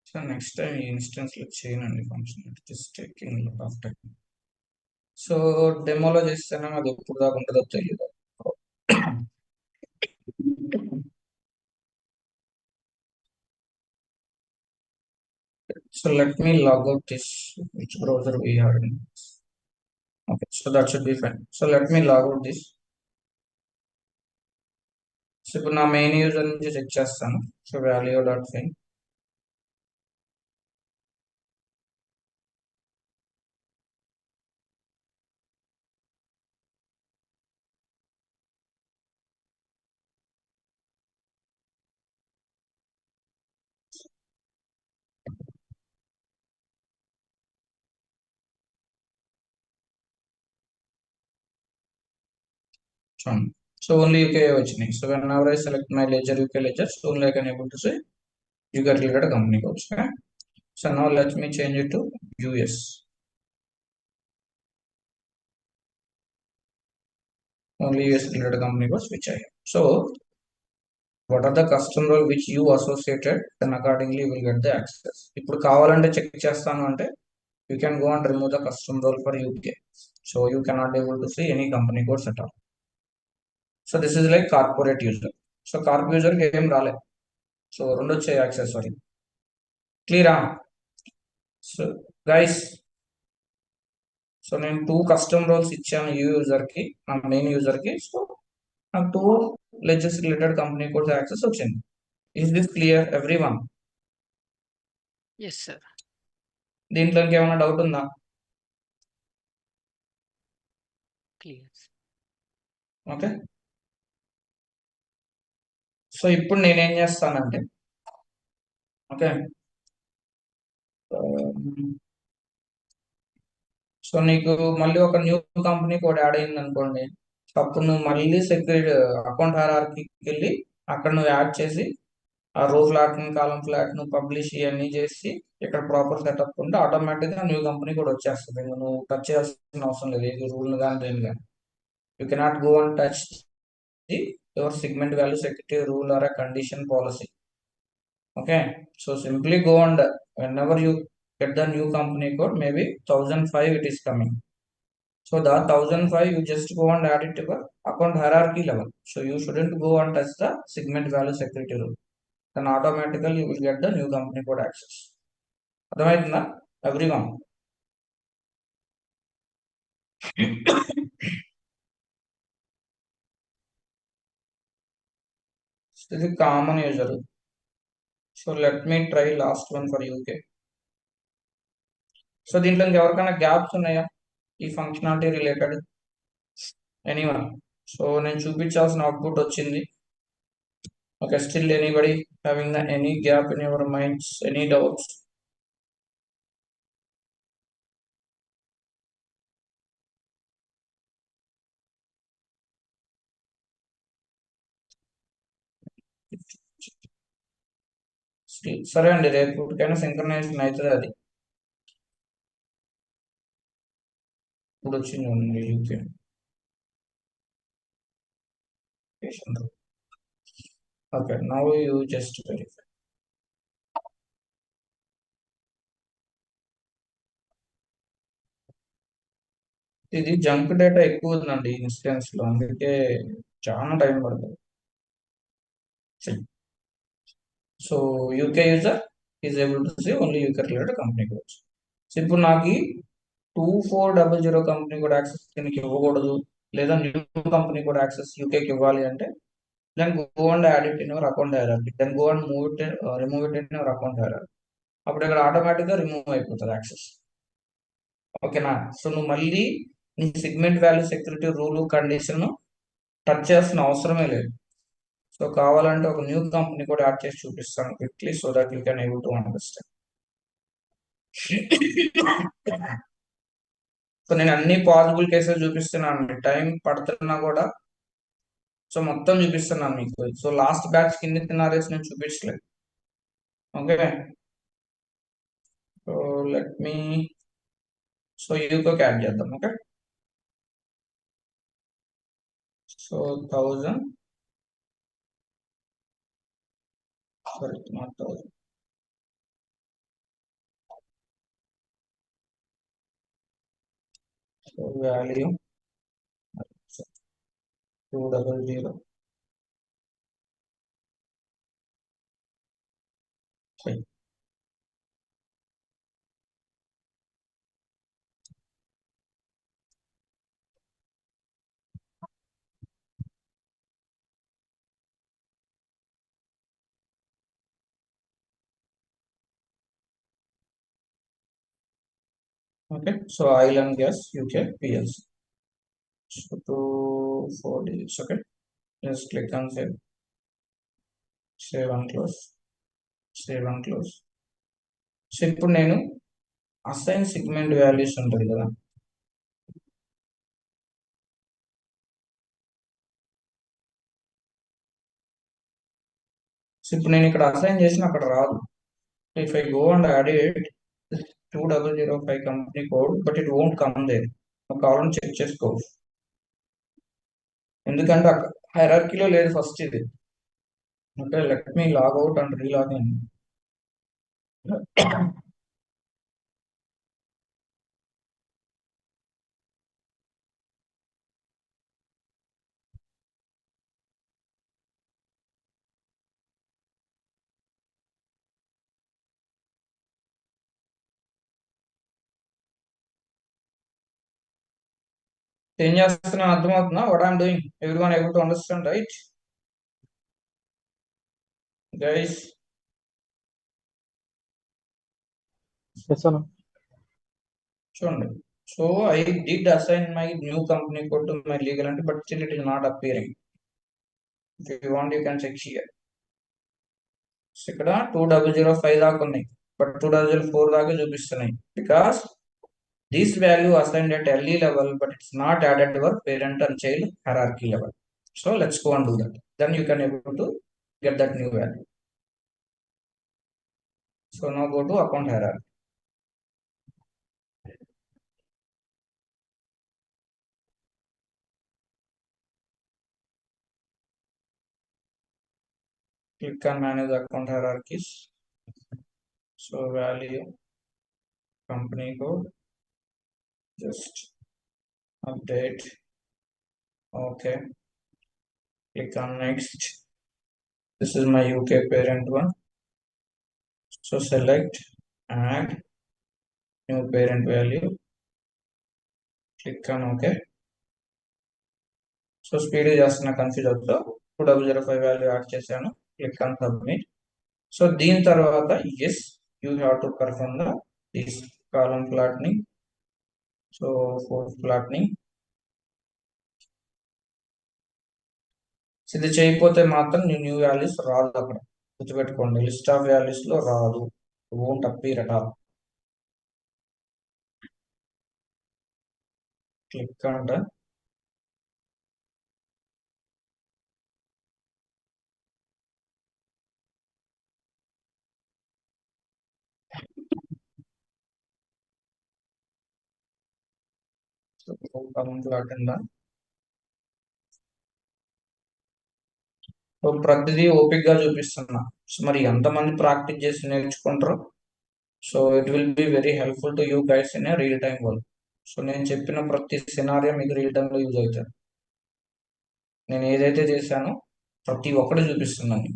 సో నెక్స్ట్ టైం ఈ ఇన్స్టెన్స్ లో చేయనండి function, it is taking lot of time. So డెమోలో చేస్తేనే అది ఎప్పుడు దాకా ఉంటుందో తెలియదు. So let me log out this, which browser we are in. Okay, so that should be fine. So let me log out this. So ఇప్పుడు నా main user నుంచి చెక్ చేస్తాను. So value dot fine. చూడండి, so only UK వచ్చినాయి. So whenever I select my ledger UK ledger, so only I can able to say you get related company codes. Okay? So now let me change it to US. Only US related company codes which I have. So what are the custom role which you associated, then accordingly you will get the access. ఇప్పుడు కావాలంటే check చేస్తాను అంటే you can go and remove the custom role for UK. So you cannot able to see any company codes at all. So this is like corporate user. So corp యూజర్కి ఏం రాలే. So రెండు వచ్చాయి access. Sorry, క్లియరా? So guys, so నేను 2 custom roles ఇచ్చాను ఈ యూజర్కి, నా మెయిన్ యూజర్కి. సో నాకు 2 ledgers related company codes access వచ్చింది. Is this clear everyone? Yes, sir. దీంట్లో ఇంకేమైనా డౌట్ ఉందా? Clear. ఓకే. సో ఇప్పుడు నేనేం చేస్తానంటే, ఓకే, సో నీకు మళ్ళీ ఒక న్యూ కంపెనీ కోడ్ యాడ్ అయింది అనుకోండి. అప్పుడు నువ్వు మళ్ళీ సెక్యూరిటీ అకౌంట్ హైరార్కీకి వెళ్ళి అక్కడ నువ్వు యాడ్ చేసి ఆ రో ఫ్లాట్ ని కాలం ఫ్లాట్ ను పబ్లిష్ ఇవన్నీ చేసి ఇక్కడ ప్రాపర్ సెటప్ ఉంటే ఆటోమేటిక్ గా న్యూ కంపెనీ కూడా వచ్చేస్తుంది. ఇంకా నువ్వు టచ్ చేయాల్సిన అవసరం లేదు ఏది రూల్ కానీ దేని కానీ. You cannot go and touch the your segment value security rule or a condition policy. Okay, so simply go and whenever you get the new company code, maybe 1005 it is coming. So that 1005 you just go and add it to the account hierarchy level. So you shouldn't go and touch the segment value security rule. Then automatically you will get the new company code access. అర్థమైందా everyone? ఇది common user. So let me try last one for UK. So దీంట్లో ఎవరికైనా gaps ఉన్నాయా ఈ functionality related? Anyone? So నేను చూపించాల్సిన output వచ్చింది. Okay, still anybody having the any gap in your minds, any doubts? సరే అండి, రేపటికైనా సింక్రనైజేషన్ అవుతుంది. అది ఇప్పుడు వచ్చింది UK. Okay, now you just verify. ఇది జంక్ డేటా ఎక్కువ ఉందండి ఇన్స్టెన్స్ లో, అందుకే చాలా టైం పడుతుంది. So UK user is able to see only UK related company codes. So ఇప్పుడు నాకు 2400 కంపెనీ కోడ్ యాక్సెస్ దీనికి ఇవ్వకూడదు, లేదా న్యూ కంపెనీ కోడ్ యాక్సెస్ యూకేకి ఇవ్వాలి అంటే then go and add it in your account hierarchy. Then go and remove it in your account hierarchy. అప్పుడు ఇక్కడ ఆటోమేటిక్ గా రిమూవ్ అయిపోతుంది యాక్సెస్. ఓకేనా? సో నువ్వు మళ్ళీ నీ segment value security rule condition touch చేయాల్సిన అవసరమే లేదు. సో కావాలంటే ఒక న్యూ కంపెనీ కూడా యాడ్ చేసి చూపిస్తాను quickly, so that you can able to understand. So నేను అన్ని పాసిబుల్ కేసెస్ చూపిస్తున్నాను, టైం పడుతున్నా కూడా. సో మొత్తం చూపిస్తున్నాను మీకు. సో లాస్ట్ బ్యాచ్ కింద సినారియోస్ నేను చూపించలేదు. Okay, so let me, so యూకోకి యాడ్ చేద్దాం. Okay, so 1000, sorry not 1000, so value 200. Okay, so oil and gas UK PLC. So 4 digits. Okay, just click on save, save and close, save and close. So ఇప్పుడు నేను assign segment values ఉంటుంది కదా, so ఇప్పుడు నేను ఇక్కడ assign చేసిన అక్కడ రాదు. If I go and add it 2005 company code, but it won't come there. కావాలని చెక్ చేసుకో, ఎందుకంటే హైరార్కీలో లేదు ఫస్ట్ ఇది. Okay, let me log out and relog in. ఏం చేస్తున్నా అర్థమవుతుందా? What I'm doing? Everyone able to understand, right guys? చూడండి. So I did assign my new company code to my legal entity, but still it is not appearing. If you want you can check here. ఇక్కడ 2005 దాకా ఉన్నాయి, but 2004 దాకా చూపిస్తున్నాయి. Because this value assigned at early level, but it's not added to our parent and child hierarchy level. So let's go and do that. Then you can able to get that new value. So now go to account hierarchy. Click on manage account hierarchies. So value, company code, just update. Okay. Click on next. This is my UK parent one. So select, add new parent value. Click on OK. So speed చేస్తున్న confuse అవుతా 2005 value add చేశాను. Click on submit. So దీని తర్వాత yes you have to perform the this column flattening. So fourth flattening ఇది చేయకపోతే మాత్రం new values రాదు. అక్కడ గుర్తుపెట్టుకోండి, లిస్ట్ ఆఫ్ వాల్యూస్ లో రాదు, won't appear at all. Click on done. So column flat done. So ప్రతిదీ ఓపిక్ గా చూపిస్తున్నా. సో మరి ఎంతమంది ప్రాక్టీస్ చేసి నేర్చుకుంటారో, so it will be very helpful to you guides in real time world. So నేను చెప్పిన ప్రతి సినారియో మీకు రియల్ టైమ్ లో యూజ్ అవుతుంది. నేను ఏదైతే చేశానో ప్రతి ఒక్కటి చూపిస్తున్నాను.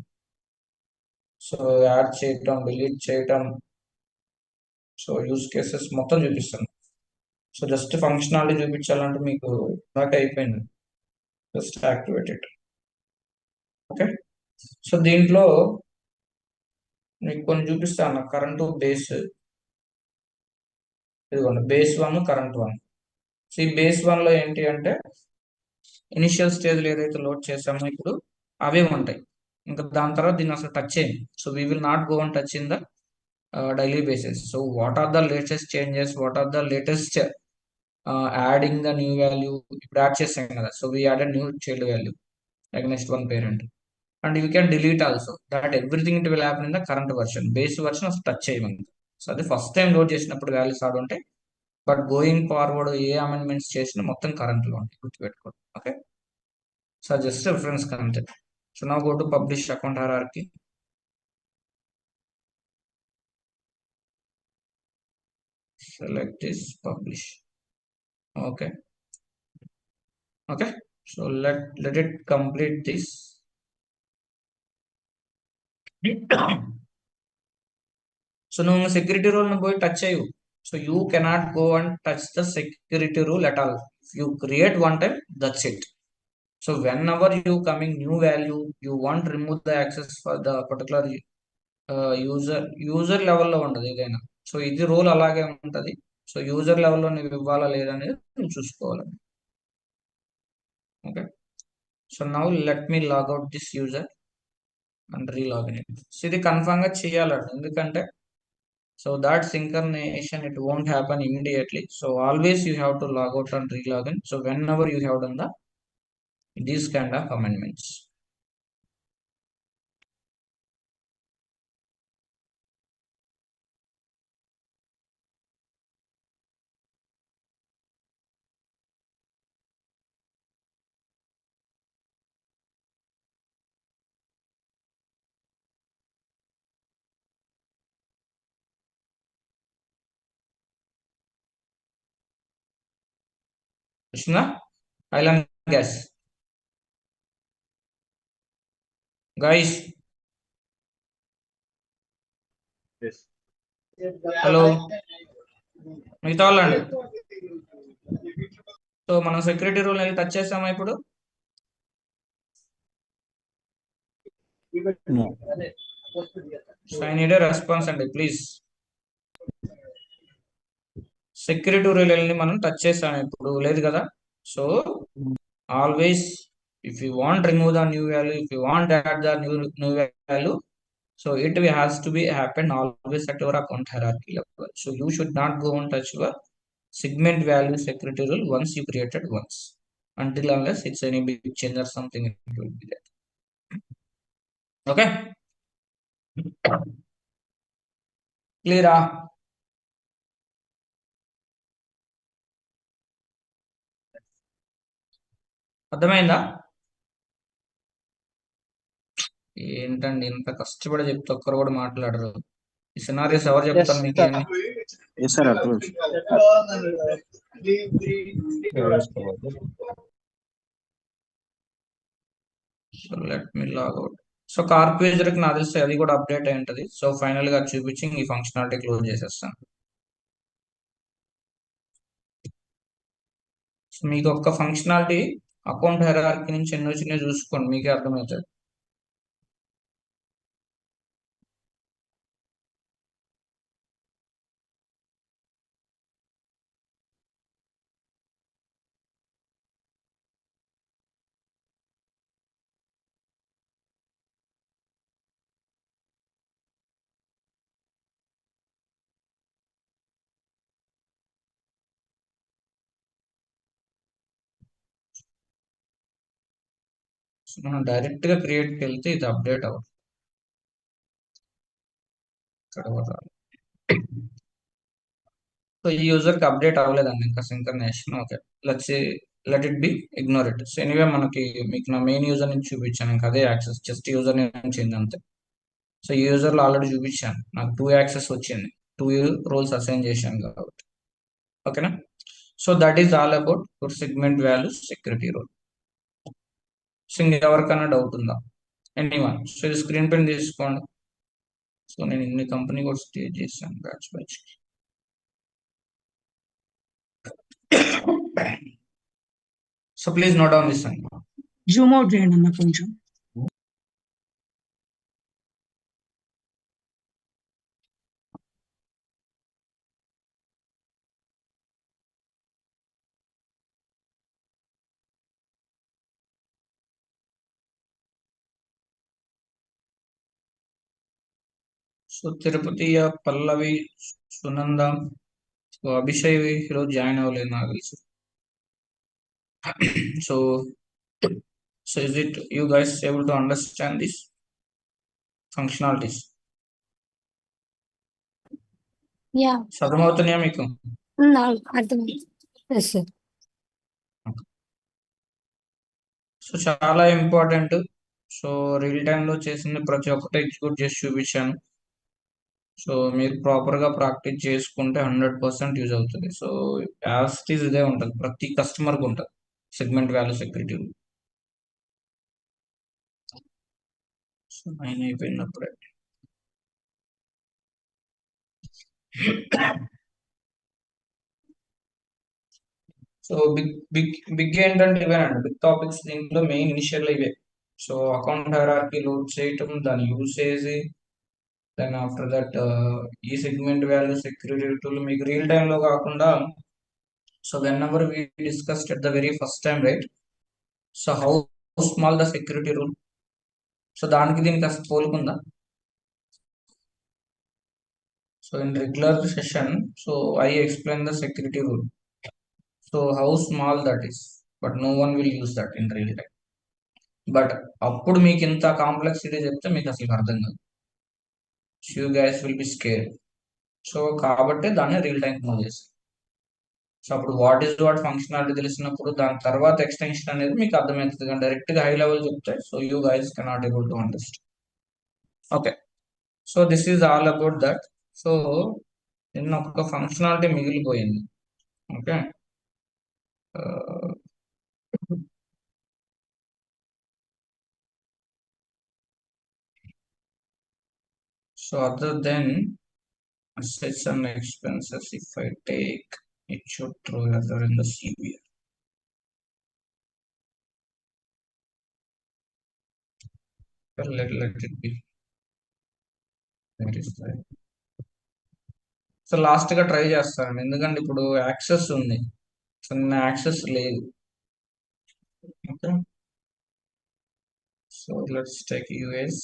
సో యాడ్ చేయటం, డిలీట్ చేయటం, సో యూజ్ కేసెస్ మొత్తం చూపిస్తాను. సో జస్ట్ ఫంక్షనాలిటీ చూపించాలంటే మీకు దాకా అయిపోయింది. Just activate it. Okay. So దీంట్లో మీకు కొన్ని చూపిస్తాను. కరెంటు బేస్, ఇదిగోండి బేస్ 1, కరెంట్ 1. సో ఈ బేస్ 1 లో ఏంటి అంటే ఇనిషియల్ స్టేజ్లో ఏదైతే లోడ్ చేసామో ఇప్పుడు అవే ఉంటాయి. ఇంకా దాని తర్వాత దీన్ని అసలు టచ్ చేయండి. So we will not go and touch in the daily basis. So what are the latest changes, what are the latest adding the new value. ఇప్పుడు యాడ్ చేసాం కదా, so we added new child value like next one parent, and you can delete also. That everything it will happen in the current version. Base version of touch చేయమంది. So అది first time load చేసినప్పుడు values add ఉంటాయి, but going forward ఏ amendments చేసినా మొత్తం current లో ఉంటాయి, గుర్తుపెట్టుకోండి. ఓకే. సో జస్ట్ రిఫరెన్స్ అంతే. So now go to publish account hierarchy. select this, publish. Okay. Okay. So let it complete this. So నువ్వు సెక్యూరిటీ రూల్ ను పోయి టచ్ చేయవు. So you cannot go and touch the security rule at all. You create one time, that's it. So when ever you coming new value, you want remove the access for the particular user లెవెల్లో ఉండదు ఏదైనా. So ఇది rule అలాగే ఉంటుంది. So user లెవెల్లో నువ్వు ఇవ్వాలా లేదనేది నువ్వు చూసుకోవాలి. Okay. So now let me logout this user and relogin it. So ఇది కన్ఫర్మ్ గా చేయాలండి, ఎందుకంటే so that synchronization it won't happen immediately. So always you have to log out and relog in. So whenever you have done these kind of amendments. Krishna, island gas. Guys. Yes. Hello. మిగతా వాళ్ళండి. So మనం security rule touch చేసామా ఇప్పుడు? No. So I need a response అండి please. Security rule ని మనం touch చేసాం ఇప్పుడు, లేదు కదా? So always if you want remove the new value, if you want add the new value, so it has to be happen always at your account hierarchy level. So you should not go and touch your segment value security rule once you created once, until unless it's any big change or something, it will be there. Okay, clear? అర్థమైందా? ఏంటండి ఇంత కష్టపడి చెప్తే ఒక్కరు కూడా మాట్లాడరు. ఈ సినారీస్ ఎవరు చెప్తారు మీకు? Yes, sir. So let me log out. So కార్పేజర్కి నాకు తెలిసి అది కూడా అప్డేట్ అయి ఉంటుంది. సో ఫైనల్ గా చూపించి ఈ ఫంక్షనాలిటీ క్లోజ్ చేసేస్తాను. సో మీకు ఒక్క ఫంక్షనాలిటీ అకౌంట్ హైరార్కీ నుంచి ఎన్ని వచ్చినాయో చూసుకోండి, మీకే అర్థమవుతుంది. సో మనం డైరెక్ట్ గా క్రియేట్కి వెళ్తే ఇది అప్డేట్ అవ్వదు. సో ఈ యూజర్ కి అప్డేట్ అవ్వలేదండి ఇంకా synchronization. Okay, let it be, ignore it. So anyway మనకి మీకు నా మెయిన్ యూజర్ నుంచి చూపించాను, ఇంకా అదే యాక్సెస్ జస్ట్ యూజర్ నుంచి అంతే. సో ఈ యూజర్ లో ఆల్రెడీ చూపించాను, నాకు 2 యాక్సెస్ వచ్చింది, 2 రోల్స్ అసైన్ చేశాను కాబట్టి. ఓకేనా? So that is all about your segment values security role. So ఎవరికైనా డౌట్ ఉందా? ఎనీవన్? సో ఇది స్క్రీన్ పైన తీసుకోండి. సో నేను ఇన్ని కంపెనీ కూడా స్టేజ్ చేశాను batch batch. So please note down this అండి. జూమ్ అవుట్ చేయండి అన్న కొంచెం. సో తిరుపతి, పల్లవి, సునంద, సో అభిషయ్ ఈరోజు జాయిన్ అవ్వలేదు నాకు తెలుసు. So so is it you guys able to understand this functionalities? Yeah, అర్థమవుతున్నాయా మీకు? అర్థమైంది. Yes sir. సో చాలా ఇంపార్టెంట్. సో రియల్ టైంలో చేసింది ప్రతి ఒక్కటి ఎగ్జిక్యూట్ చేసి చూపించాను. సో మీరు ప్రాపర్గా ప్రాక్టీస్ చేసుకుంటే 100% యూజ్ అవుతుంది. సో యాస్టీస్ ఇదే ఉంటుంది, ప్రతి కస్టమర్కి ఉంటుంది సెగ్మెంట్ వాల్యూ సెక్యూరిటీ. సో 9 అయిపోయినప్పుడే. సో బిగ్ ఏంటంటే ఇవేనండి బిగ్ టాపిక్స్. దీంట్లో మెయిన్ ఇనిషియల్ ఇవే. సో అకౌంట్ హైరార్కీ లోడ్ చేయటం, దాని యూసేజ్, దెన్ ఆఫ్టర్ దట్ ఈ సెగ్మెంట్ వాల్యూ సెక్యూరిటీ టూల్ మీకు రియల్ టైంలో కాకుండా, so whenever we discussed at the very first time, right? So how small the security rule. So దానికి దీనికి అసలు పోలుకుందా? So in regular session, so I explain the security rule. So how small that is, but no one will use that in real time. But అప్పుడు మీకు ఇంత complexity చెప్తే మీకు అసలు అర్థం కాదు. You guys will be scare. So కాబట్టి దాన్ని రియల్ టైం మూవ్ చేస్తాం. సో అప్పుడు వాట్ ఈస్ వాట్ ఫంక్షనాలిటీ తెలిసినప్పుడు దాని తర్వాత ఎక్స్టెన్షన్ అనేది మీకు అర్థమవుతుంది. కానీ డైరెక్ట్ గా హై లెవెల్ చెప్తే so you guys cannot able to understand. Okay, so this is all about that. So నిన్న ఒక ఫంక్షనాలిటీ మిగిలిపోయింది. Okay, so other than assets and expenses, if I take, it should throw other in the CBR. let it be. Where is that? So last గా try చేస్తాను ఎందుకంటే ఇప్పుడు access ఉంది so నిన్న access లేదు okay so let's take US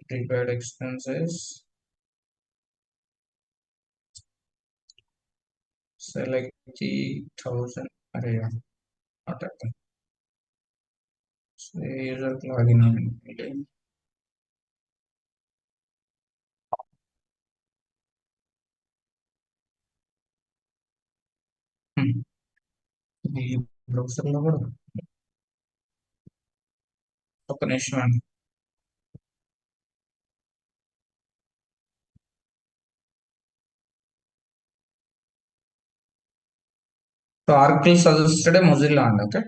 prepaid expenses select the 1000 array not happen so user login ఈ browser లో కూడా ఒక నిమిషం అండి సో ఆర్కిల్ సజెస్టెడ్ మొజిల్లా అండి ఓకే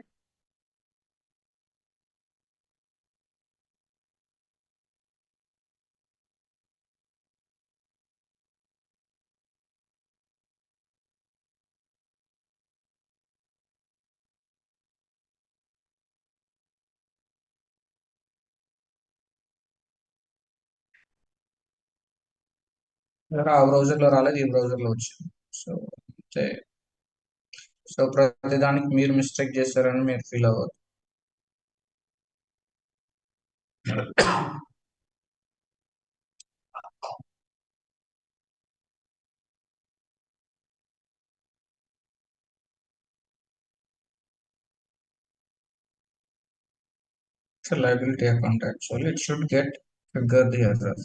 ఆ బ్రౌజర్ లో రాలేదు ఈ బ్రౌజర్ లో వచ్చింది సో అంతే సో ప్రతిదానికి మీరు మిస్టేక్ చేశారని మీరు ఫీల్ అవ్వదు it's a liability account actually it should get trigger the error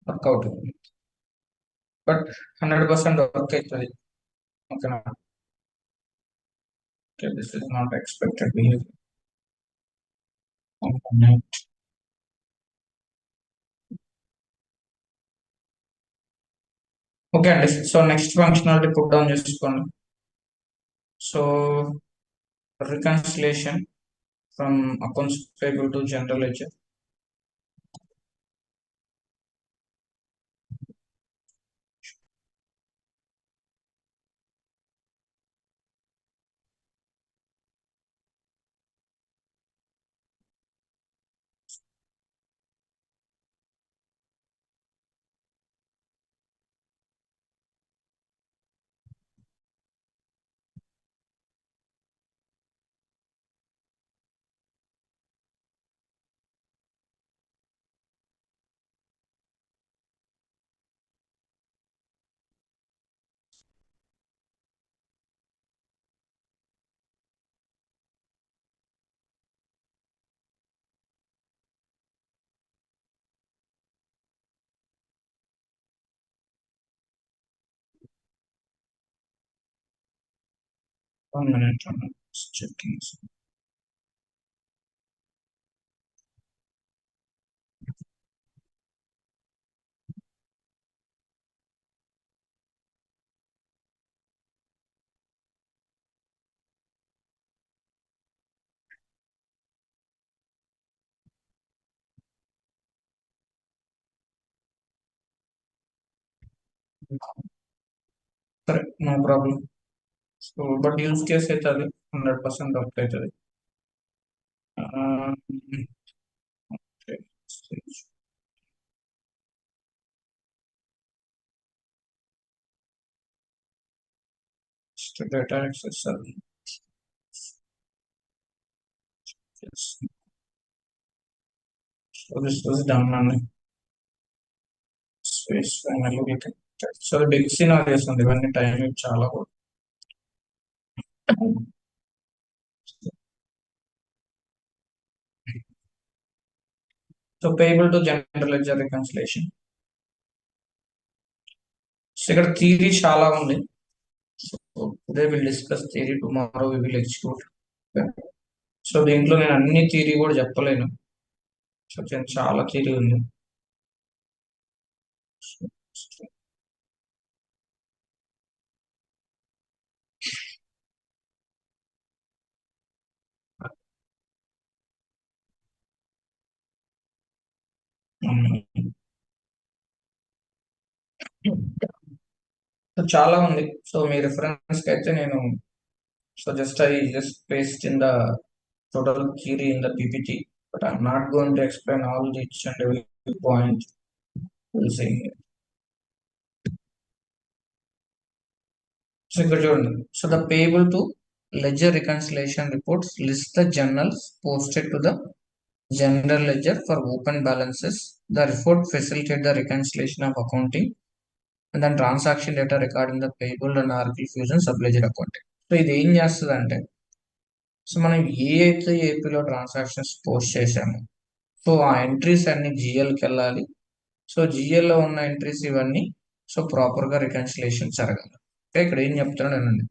work out but 100% work అవుతుంది ఓకేనా okay this is not expected behavior component okay అండి so next functionality put down చేసుకోండి so reconciliation from accounts payable to general ledger one minute I'm just checking సరే no problem so but use case అయితే అది 100% work అవుతుంది data access yes. So this was done on space finally we can so the big scenarios on the one time chala so payable to general ledger reconciliation so ఇక్కడ theory చాలా ఉంది so today we'll discuss theory tomorrow we will execute so దీంట్లో నేను అన్ని theory కూడా చెప్పలేను so చాలా theory ఉంది సో చాలా ఉంది. సో మీ రిఫరెన్స్ కి అయితే నేను just paste in the total theory in the PPT, but I'm not going to explain all each and every point. We'll see here. So ఇక్కడ చూడండి. So the payable to ledger reconciliation reports list the journals posted to the general ledger for open balances. The report facilitate the reconciliation of accounting and then transaction data recording the payable and Oracle Fusion subledger accounting. So ఇది ఏం చేస్తుంది అంటే, so మనం ఏ అయితే ఏపీలో transactions post చేసామో so ఆ entries అన్ని జిఎల్కి వెళ్ళాలి. సో జిఎల్లో ఉన్న ఎంట్రీస్ ఇవన్నీ సో ప్రాపర్గా రికన్సిలేషన్ జరగాలి. ఇక్కడ ఏం చెప్తున్నాడు అనండి,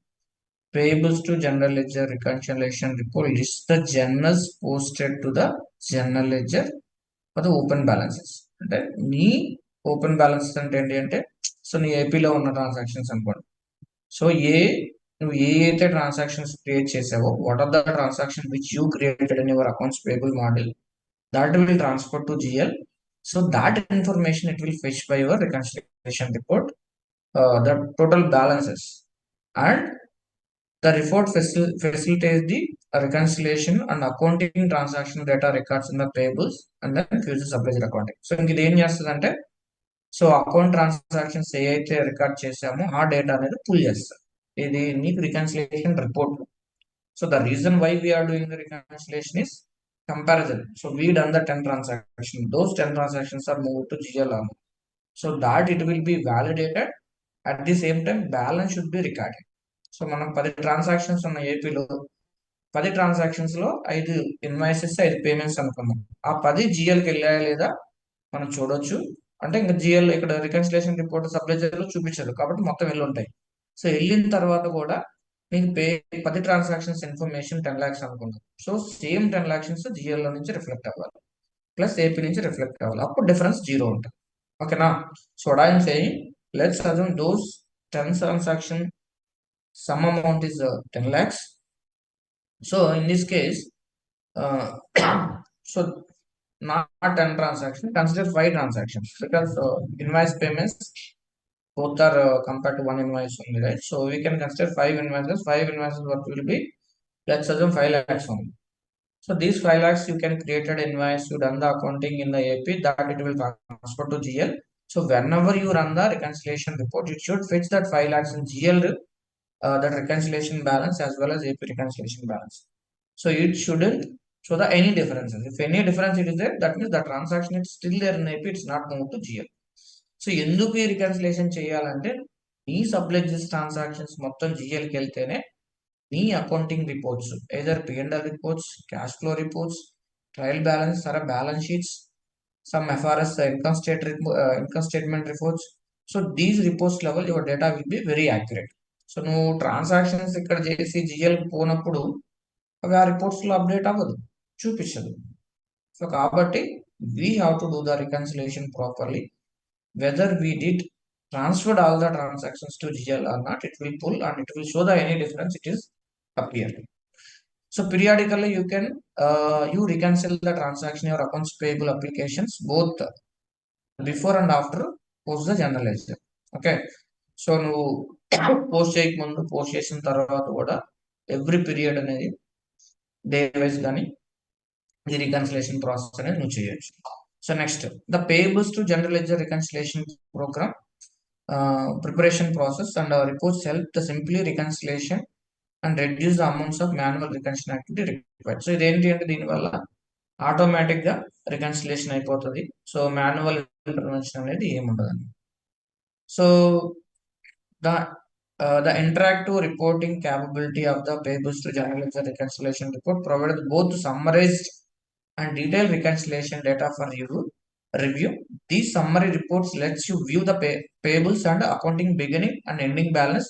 payables to general ledger reconciliation report list the journals posted to the general ledger for the open balances. అంటే నీ ఓపెన్ బ్యాలెన్స్ అంటే ఏంటి అంటే, సో నీ ఏపీలో ఉన్న ట్రాన్సాక్షన్స్ అనుకోండి. సో నువ్వు ఏ అయితే ట్రాన్సాక్షన్స్ క్రియేట్ చేసావో, what are the transaction which you created in your accounts payable model, that will transfer to GL. So that information it will fetch by your reconciliation report, the total balances, and the report facilitates the reconciliation and accounting transaction data records in the payables and then future subledger accounting. So ఇది ఏం చేస్తుంది అంటే, so account transactions ఏ అయితే record చేసామో ఆ data అనేది pull చేస్తారు. ఇది నీకు reconciliation report. So the reason why we are doing the reconciliation is comparison. So we done the 10 transactions. Those 10 transactions are moved to GL amount. So that it will be validated. At the same time, balance should be recorded. So మనం 10 transactions ఉన్న ఏపీలో 10 transactions లో 5 invoices 5 payments అనుకున్నాం. ఆ 10 జిఎల్కి వెళ్ళాయా లేదా మనం చూడొచ్చు. అంటే ఇంకా జిఎల్ ఇక్కడ రికన్సిలేషన్ రిపోర్ట్ సబ్లెజర్ లో చూపించదు కాబట్టి మొత్తం వెళ్ళి ఉంటాయి. సో వెళ్ళిన తర్వాత కూడా మీకు 10 ట్రాన్సాక్షన్స్ ఇన్ఫర్మేషన్ 10 lakhs అనుకున్నాం. సో సేమ్ 10 lakhs జిఎల్ లో నుంచి రిఫ్లెక్ట్ అవ్వాలి, ప్లస్ ఏపీ నుంచి రిఫ్లెక్ట్ అవ్వాలి. అప్పుడు డిఫరెన్స్ 0 ఉంటుంది. ఓకేనా? So what I'm saying, let's assume those 10 transaction some amount is 10 lakhs. So in this case so not 10 transactions, consider 5 transactions because invoice payments both are compared to one invoice only, right? So we can consider 5 invoices. 5 invoices what will be, let's assume 5 lakhs only. So these 5 lakhs you can create an invoice, you done the accounting in the AP, that it will transfer to GL. So whenever you run the reconciliation report, it should fetch that 5 lakhs in GL, that reconciliation balance as well as AP reconciliation balance. So it shouldn't show the any differences. If any difference it is there, that means the transaction is still there in AP, it's not moved to GL. So ఎందుకు ఈ reconciliation చేయాలంటే, నీ సబ్లెడ్జెస్ transactions మొత్తం జిఎల్కి వెళ్తేనే నీ accounting reports, either P&L reports, cash flow reports, trial balance, balance sheets, some FRS income statement reports. So these reports level your data will be very accurate. So నువ్వు transactions ఇక్కడ చేసి జిఎల్కి పోనప్పుడు అవి ఆ రిపోర్ట్స్ లో update అవ్వదు, చూపించదు. So కాబట్టి we have to do the reconciliation properly. Whether we did transferred all the transactions to GL or not, it will pull and it will show the any difference it is appear. So periodically you can you reconcile the transaction your accounts payable applications both before and after post the general ledger. Okay, so నువ్వు post చేయక ముందు, post చేసిన తర్వాత కూడా every period అనేది day wise కానీ ఈ reconciliation process అనేది నువ్వు చేయొచ్చు. So next, the payables to general ledger reconciliation program preparation process and reports help the simply reconciliation and reduce the amounts of manual reconciliation activity required. So ఇదేంటి అంటే, దీనివల్ల automatic గా reconciliation అయిపోతుంది. So manual intervention అనేది ఏముండదండి. So the interactive reporting capability of the payables to general ledger reconciliation report provided both summarized and detailed reconciliation data for review. These summary reports lets you view the payables and accounting beginning and ending balance,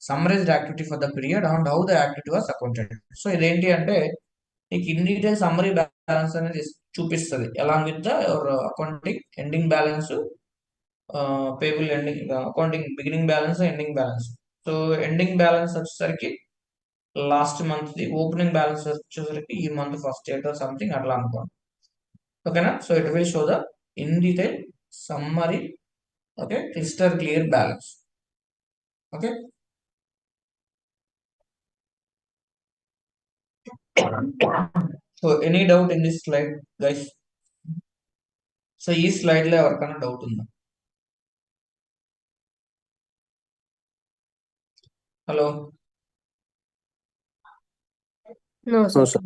summarized activity for the period and how the activity was accounted. So ఇదేంటి అంటే, నీకు in detail summary balance అనేది చూపిస్తుంది along with the accounting ending balance, payable ending, accounting beginning balance, ending balance. So ending balance వచ్చేసరికి last month ది, opening balance వచ్చేసరికి ఈ month first date something అట్లా అనుకోండి. ఓకేనా? So it will show the in detail summary Okay, crystal clear balance. Okay. So any doubt in this slide, guys? So ఈ slide లో ఎవరికైనా డౌట్ ఉందా? Hello, No, sir. sir.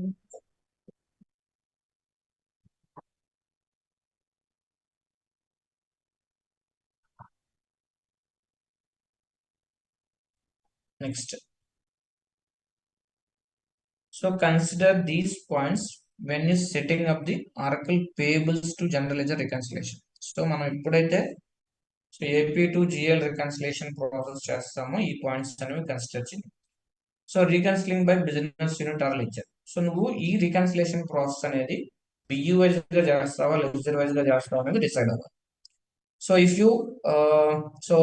Next. So consider these points when is setting up the Oracle payables to general ledger reconciliation. So మనం ఎప్పుడైతే AP to GL reconciliation process చేస్తామో ఈ points అనేవి consider చేయాలి. So reconciling by business unit or ledger. So నువ్వు ఈ reconciliation process అనేది BU wise గా చేస్తావా లెడ్జర్ వైజ్ గా చేస్తావా అనేది డిసైడ్ అవ్వాలి. సో ఇఫ్ యూ సో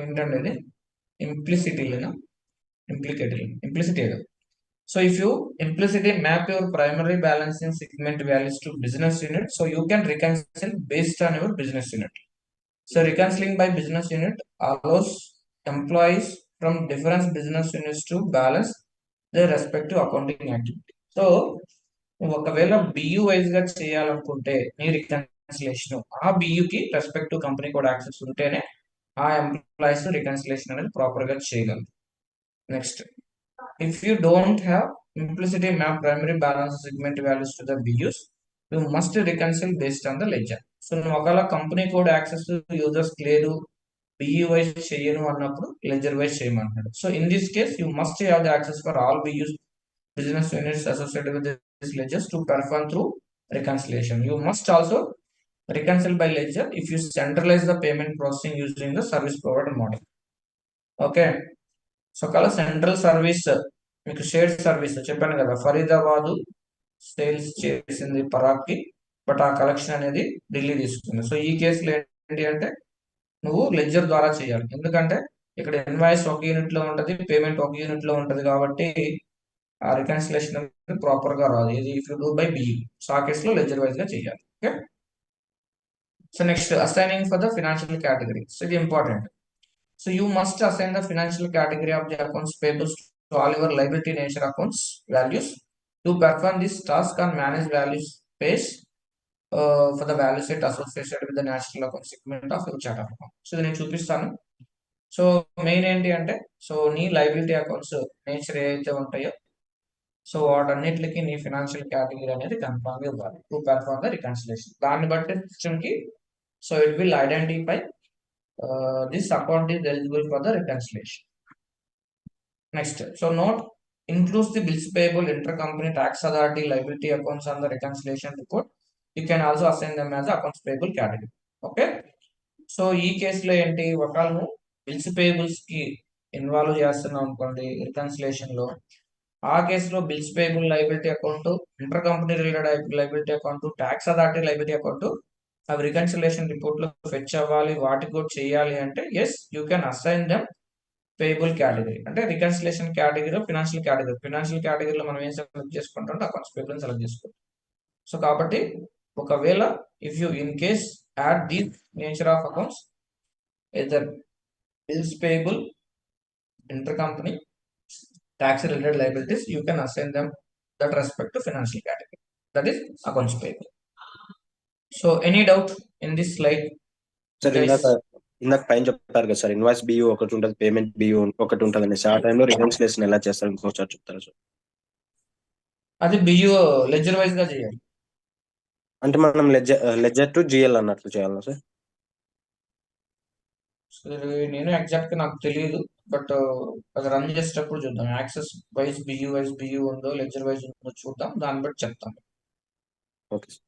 ఏంటంటే ఇది ఇంప్లిసిటీలేనా implicity. So if you implicitly map your primary balancing segment values to business unit, so you can reconcile based on your business unit. So reconciling by business unit allows employees from different business units to balance their respective accounting activity. So ఒకవేళ బియు wise గా చేయాలనుకుంటే నీ reconciliation ఆ బియుకి respective company కూడా access ఉంటేనే ఆ employees reconciliation అనేది proper గా చేయగలరు. Next, if you don't have implicitly map primary balance segment values to the BUs, you must reconcile based on the ledger. So నువ్వు ఒకవేళ కంపెనీ కోడ్ యాక్సెస్ యూజర్స్ లేదు బియు wise చేయను అన్నప్పుడు లెజర్ వైజ్ చేయమంటాడు. So in this case you must have the access for all BUs business units associated with this ledgers to perform through reconciliation. You must also reconcile by ledger if you centralize the payment processing using the service provider model. Okay. So కల central service మీకు share service చెప్పాను కదా, Faridabad sales చేసింది పరాక్కి, but ఆ collection అనేది ఢిల్లీ తీసుకుంది. So ఈ కేసులో ఏంటి అంటే నువ్వు లెడ్జర్ ద్వారా చేయాలి, ఎందుకంటే ఇక్కడ ఇన్వాయిస్ ఒక యూనిట్ లో ఉంటది, పేమెంట్ ఒక యూనిట్ లో ఉంటది కాబట్టి ఆ రికన్సిలేషన్ అనేది ప్రాపర్ గా రాదు. ఇది if you do by BU, so ఆ కేసులో లెడ్జర్ వైజ్ గా చేయాలి. Okay. So next, assigning for the financial category. So ఇది important. So you must assign the financial category of the accounts payable to all your liability nature accounts values. To perform this task and manage values space for the value set associated with the national account segment of your chart of account. So నేను చూపిస్తాను. So main ఏంటి అంటే, so నీ liability accounts nature ఏవైతే ఉంటాయో so వాటన్నిటికి నీ financial category అనేది కన్ఫర్మ్ గా ఇవ్వాలి టు పెర్ఫార్మ్ ద రికన్సిలేషన్. దాన్ని బట్టి సిస్టమ్ కి so it will identify this account is eligible for the reconciliation. Next, so note includes the bills payable, intercompany, tax authority, liability accounts on the reconciliation report. You can also assign them as accounts payable category. Okay. So ఈ కేసులో ఏంటి, ఒకవేళ నువ్వు bills payables కి involve చేస్తున్నావు అనుకోండి reconciliation లో, ఆ కేసులో bills payable liability account, inter company related liability account, tax authority liability account అవి రికన్సిలేషన్ రిపోర్ట్ లో ఫెచ్ అవ్వాలి, వాటికి కూడా చేయాలి అంటే yes you can assign them payable category. అంటే రికన్సిలేషన్ కేటగిరీ ఫినాన్షియల్ కేటగిరీలో మనం ఏం సెలెక్ట్ చేసుకుంటాం, అకౌంట్స్ పేయబుల్ సెలెక్ట్ చేసుకుంటాం. సో కాబట్టి ఒకవేళ if you in case add the nature of accounts either bills payable, inter company, tax related liabilities, you can assign them that respect to financial category, that is accounts payable. So any doubt in this slide? Sir ఇందాక పైన చెప్పారు కదా sir, invoice BU ఒకటి ఉంటుంది, payment BU ఒకటి ఉంటుంది అనేసి, ఆ టైంలో రికన్సిలేషన్ ఎలా చేస్తారు ఇంకోసారి చెప్తారా సార్? అది బియూ లెడ్జర్ వైజ్ గా చేయాలి. అంటే మనం లెడ్జర్ టు జిఎల్ అన్నట్లు చేయాలా సార్? నేను ఎగ్జాక్ట్ గా నాకు తెలియదు, బట్ అది రన్ చేసేటప్పుడు చూద్దాం. యాక్సెస్ వైజ్ బియూ ఉందో లెడ్జర్ వైజ్ ఉందో చూద్దాం, దాన్ని బట్టి చెప్తాం. Okay sir.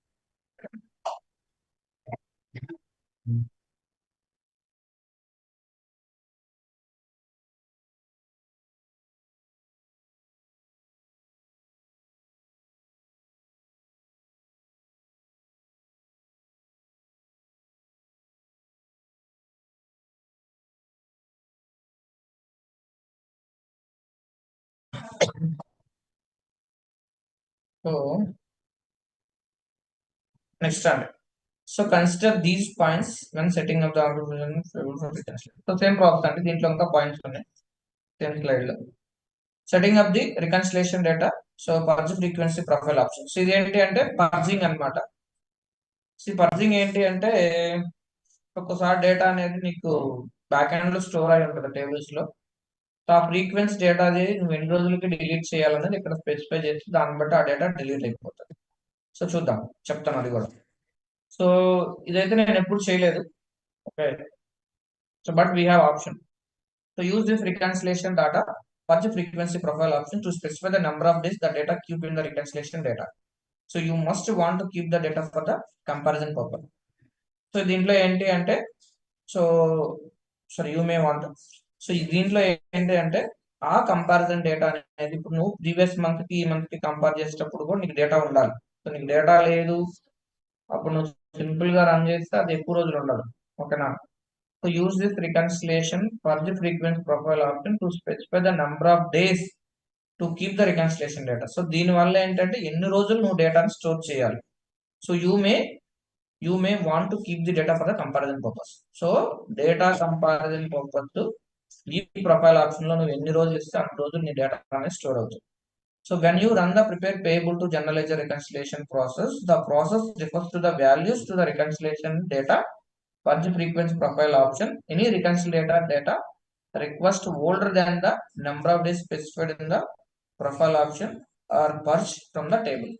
సో నెక్స్ట్ అండి, so consider these points when setting up the so same process అండి, దీంట్లో ఇంకా పాయింట్స్ ఉన్నాయి సేమ్ స్లైడ్ లో. Setting up the reconciliation data, so purge frequency profile options. ఇది ఏంటి అంటే పర్జింగ్ అనమాట. పర్జింగ్ ఏంటి అంటే ఒక్కోసారి డేటా అనేది నీకు బ్యాక్ ఎండ్ లో స్టోర్ అయి ఉంటుంది టేబుల్స్ లో. సో ఆ ఫ్రీక్వెన్సీ డేటా అది నువ్వు ఎన్ని రోజులకి డిలీట్ చేయాలనేది ఇక్కడ స్పెసిఫై చేసి దాన్ని బట్టి ఆ డేటా డిలీట్ అయిపోతుంది. సో చూద్దాం, చెప్తాను అది కూడా. సో ఇదైతే నేను ఎప్పుడు చేయలేదు, okay. So but we have option to use this reconciliation data purge frequency profile option to specify the number of days the data keep in the reconciliation data. So you must want to keep the data for the comparison purpose. So దీంట్లో ఏంటి అంటే you may want to. So దీంట్లో ఏంటి అంటే ఆ comparison data అనేది ఇప్పుడు నువ్వు ప్రీవియస్ మంత్ కి ఈ మంత్ కి కంపేర్ చేసేటప్పుడు కూడా నీకు డేటా ఉండాలి. సో నీకు డేటా లేదు అప్పుడు నువ్వు సింపుల్ గా రన్ చేస్తే అది ఎక్కువ రోజులు ఉండదు, ఓకేనా. So use this reconciliation purge frequency profile option to specify the number of days to keep the reconciliation data. So దీని వల్ల ఏంటంటే ఎన్ని రోజులు నువ్వు డేటాను స్టోర్ చేయాలి. So you may want to keep the data for the comparison purpose. So data comparison purpose ఈ profile option లో నువ్వు ఎన్ని రోజులు ఇస్తే అన్ని రోజులు నీ డేటా అనేది స్టోర్ అవుతుంది. So when you run the prepare payable to general ledger reconciliation process, the process refers to the values to the reconciliation data purge frequency profile option. Any reconciliator data request older than the number of days specified in the profile option are purged from the table.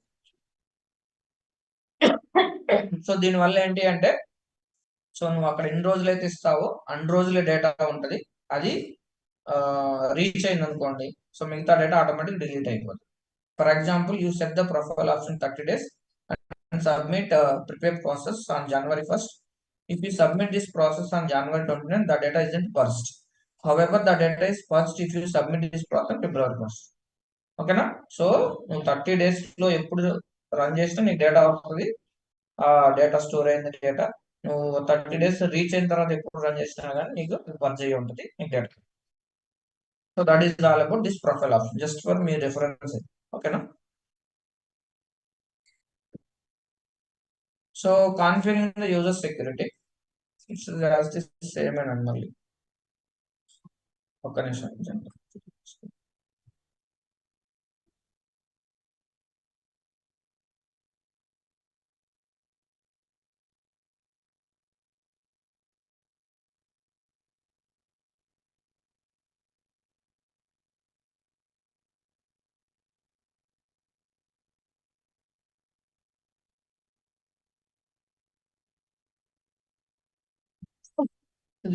So దీనివల్ల ఏంటి అంటే so నువ్వు అక్కడ ఎన్ని రోజులు అయితే ఇస్తావో అన్ని రోజుల డేటా ఉంటుంది, అది రీచ్ అయింది అనుకోండి, సో మిగతా డేటా ఆటోమేటిక్ డిలీట్ అయిపోతుంది. For example you set the profile option 30 days and submit prepare process on January 1st. If you submit this process on January 29, the data isn't purged. However, the data is purged if you submit this process on February 1st. ఓకేనా. So నువ్వు 30 days లో ఎప్పుడు run చేసినా నీకు data వస్తుంది, ఆ data store అయిన data. నువ్వు 30 days రీచ్ అయిన తర్వాత ఎప్పుడు రన్ చేసినా కానీ నీకు పర్జ్ అయ్యి ఉంటుంది నీకు data. So that is all about this profile option, just for మీ రెఫరెన్స్, ఓకేనా. So configuring the user security, it's as the same and మళ్ళీ ఒక్క నిమిషం.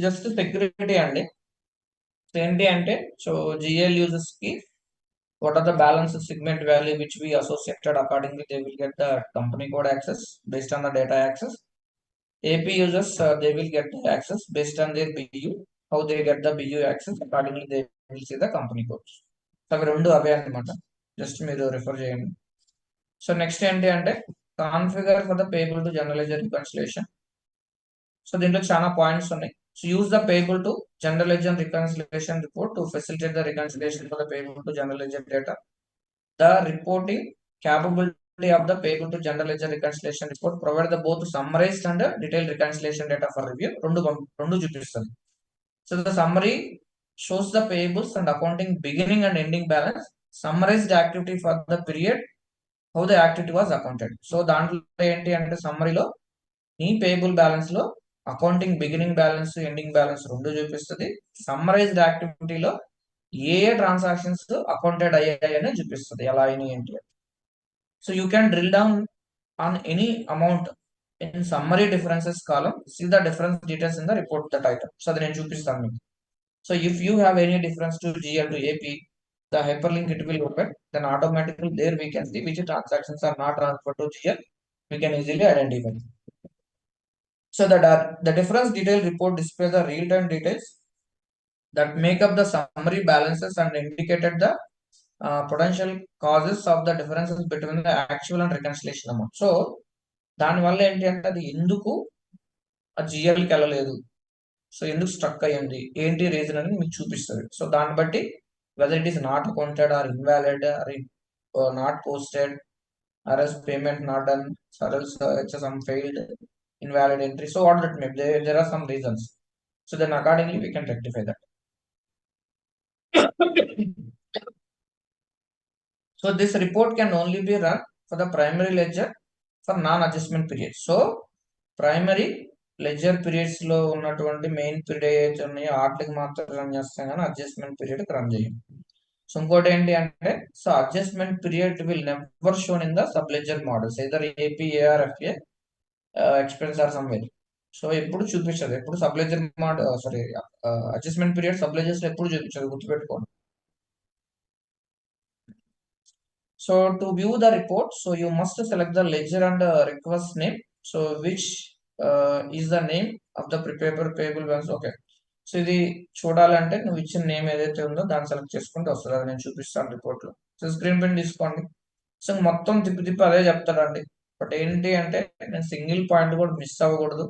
జస్ట్ సెక్యూరిటీ అండి. ఏంటి అంటే సో జిఎల్ యూజర్స్ కి what are the balance segment value which we associated, accordingly they will get the company code access based on the data access. AP users they will get the access based on their BU, how they get the BU access, accordingly they will see the company codes. So అవి రెండు అవే అన్నమాట, just మీరు refer చేయండి. So next ఏంటి అంటే configure for the payable to general ledger reconciliation. So దీంట్లో చాలా points ఉన్నాయి. So use the payable to general ledger reconciliation report to facilitate the reconciliation for the payable to general ledger data. The reporting capability of the payable to general ledger reconciliation report provide the both summarized and detailed reconciliation data for review. రెండు చూపిస్తుంది. So the summary shows the payables and accounting beginning and ending balance, summarized activity for the period, how the activity was accounted. So దాంట్లో ఏంటి అంటే సమ్మరీలో నీ payable balance లో accounting beginning balance ending balance రెండు చూపిస్తుంది. సమ్మరైజ్డ్ యాక్టివిటీలో ఏ ట్రాన్సాక్షన్స్ అకౌంటెడ్ అయ్యాయని చూపిస్తుంది, ఎలా అయినాయి ఏంటి. So you can drill down on any amount in summary differences column, see the difference details in the report that item. So అది నేను చూపిస్తాను మీకు. So if you have any difference to GL to AP, the hyperlink it will open, then automatically there we can see which transactions are not transferred to GL. We can easily identify. So the difference detail report displays the real-time details that make up the summary balances and indicated the potential causes of the differences between the actual and reconciliation amount. So దానివల్ల ఏంటి అంటే అది ఎందుకు ఆ జిఎల్కి వెళ్ళలేదు, so ఎందుకు struck అయ్యింది, ఏంటి రీజన్ అని మీకు చూపిస్తుంది. సో దాన్ని బట్టి whether it is not accounted or invalid or not posted, or else payment not done, or else HSM failed, invalid entry. So what that mean? There are some reasons. So then accordingly we can rectify that. So this report can only be run for the primary ledger for non-adjustment period. So primary ledger periods లో ఉన్నటువంటి main period ఏదైతే ఉన్నాయో వాటికి మాత్రం run చేస్తాం కానీ adjustment period run చేయం. So ఇంకోటి ఏంటి అంటే so adjustment period will never shown in the sub ledger models either AP AR FA expense or somewhere. So ఎప్పుడు చూపించదు, ఎప్పుడు sub ledger model sorry adjustment period sub ledgers లో ఎప్పుడు చూపించదు, గుర్తుపెట్టుకోండి. So to view the report, so you must select the ledger and request name. So which is the name of the payable balance. Okay. So ఇది చూడాలంటే నువ్వు ఇచ్చిన name ఏదైతే ఉందో దాన్ని సెలెక్ట్ చేసుకుంటే వస్తుంది. అది నేను చూపిస్తాను రిపోర్ట్ లో. సో స్క్రీన్ ప్రింట్ తీసుకోండి. సో మొత్తం తిప్పి అదే చెప్తాడండి. బట్ ఏంటి అంటే నేను సింగిల్ పాయింట్ కూడా మిస్ అవ్వకూడదు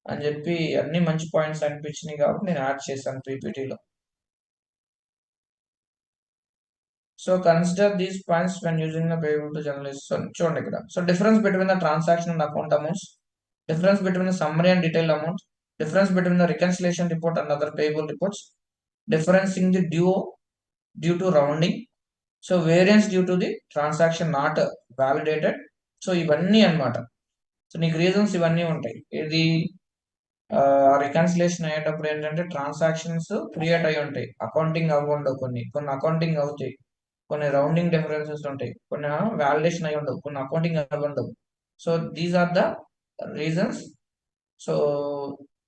అని చెప్పి అన్ని మంచి పాయింట్స్ అనిపించినాయి కాబట్టి నేను యాడ్ చేశాను పీపీటీలో. So consider these points when using the payable to journalist. So చూడండి ఇక్కడ. So difference between the transaction and account amounts, difference between the summary and detailed amount, difference between the reconciliation report and other payable reports, difference in the due to rounding, so variance due to the transaction not validated. So ఇవన్నీ అన్నమాట. So నీకు reasons ఇవన్నీ ఉంటాయి. ఇది reconciliation అయ్యేటప్పుడు ఏంటంటే transactions create అయి ఉంటాయి, అకౌంటింగ్ అవ్వండవు, కొన్ని అకౌంటింగ్ అవుతాయి, కొన్ని రౌండింగ్ డిఫరెన్సెస్ ఉంటాయి, కొన్ని వాలిడేషన్ అయి ఉండవు, కొన్ని అకౌంటింగ్ అయి ఉండవు. So these are the reasons. So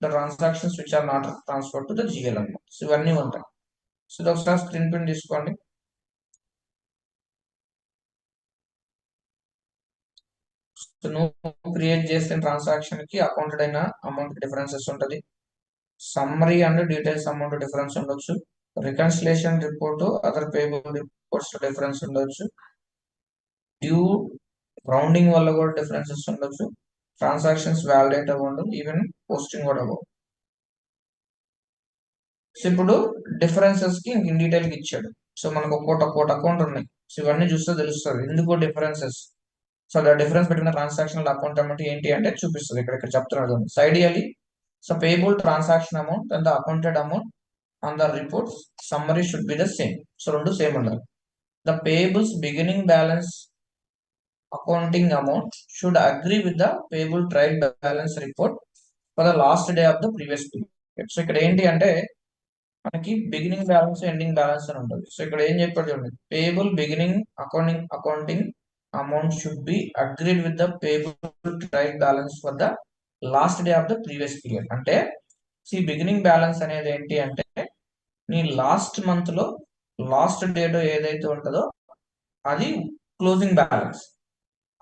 the transactions which are not transfer to the GL అన్నమాట. సో ఇవన్నీ ఉంటాయి. సో ఇది ఒకసారి స్క్రీన్ ప్రింట్ తీసుకోండి. సో నువ్వు క్రియేట్ చేసిన ట్రాన్సాక్షన్ కి అకౌంటెడ్ అయిన అమౌంట్ డిఫరెన్సెస్ ఉంటుంది. Summary and details amount difference ఉండొచ్చు. Reconciliation report other payable reports difference ఉండొచ్చు. డ్యూ రౌండింగ్ వల్ల కూడా డిఫరెన్సెస్ ఉండొచ్చు. ట్రాన్సాక్షన్స్ వ్యాలిడేట్ అవ్వండు, ఈవెన్ పోస్టింగ్ కూడా అవ్వవు. సో ఇప్పుడు డిఫరెన్సెస్ కి ఇన్ డీటెయిల్ గా ఇచ్చాడు. సో మనకు ఒక్కోటి అకౌంట్ ఉన్నాయి. సో ఇవన్నీ చూస్తే తెలుస్తుంది ఎందుకో differences. So the difference between transaction account amount ఏంటి అంటే చూపిస్తుంది. ఇక్కడ చెప్తున్నాడు. So ideally so payable transaction amount and the accounted amount on the reports summary should be the same. So రెండు సేమ్ ఉండాలి. The payables beginning balance accounting amount should agree with the payable trial balance report for the last day of the previous period. So ఇక్కడ ఏంటి అంటే మనకి beginning balance ending balance అని ఉంటుంది. So ఇక్కడ ఏం చెప్పాడు చూడండి, payable beginning accounting amount should be agreed with the payable trial balance for the last day of the previous period. అంటే బిగినింగ్ బ్యాలెన్స్ అనేది ఏంటి అంటే నీ లాస్ట్ మంత్ లో లాస్ట్ డేట్ ఏదైతే ఉంటుందో అది క్లోజింగ్ బ్యాలెన్స్,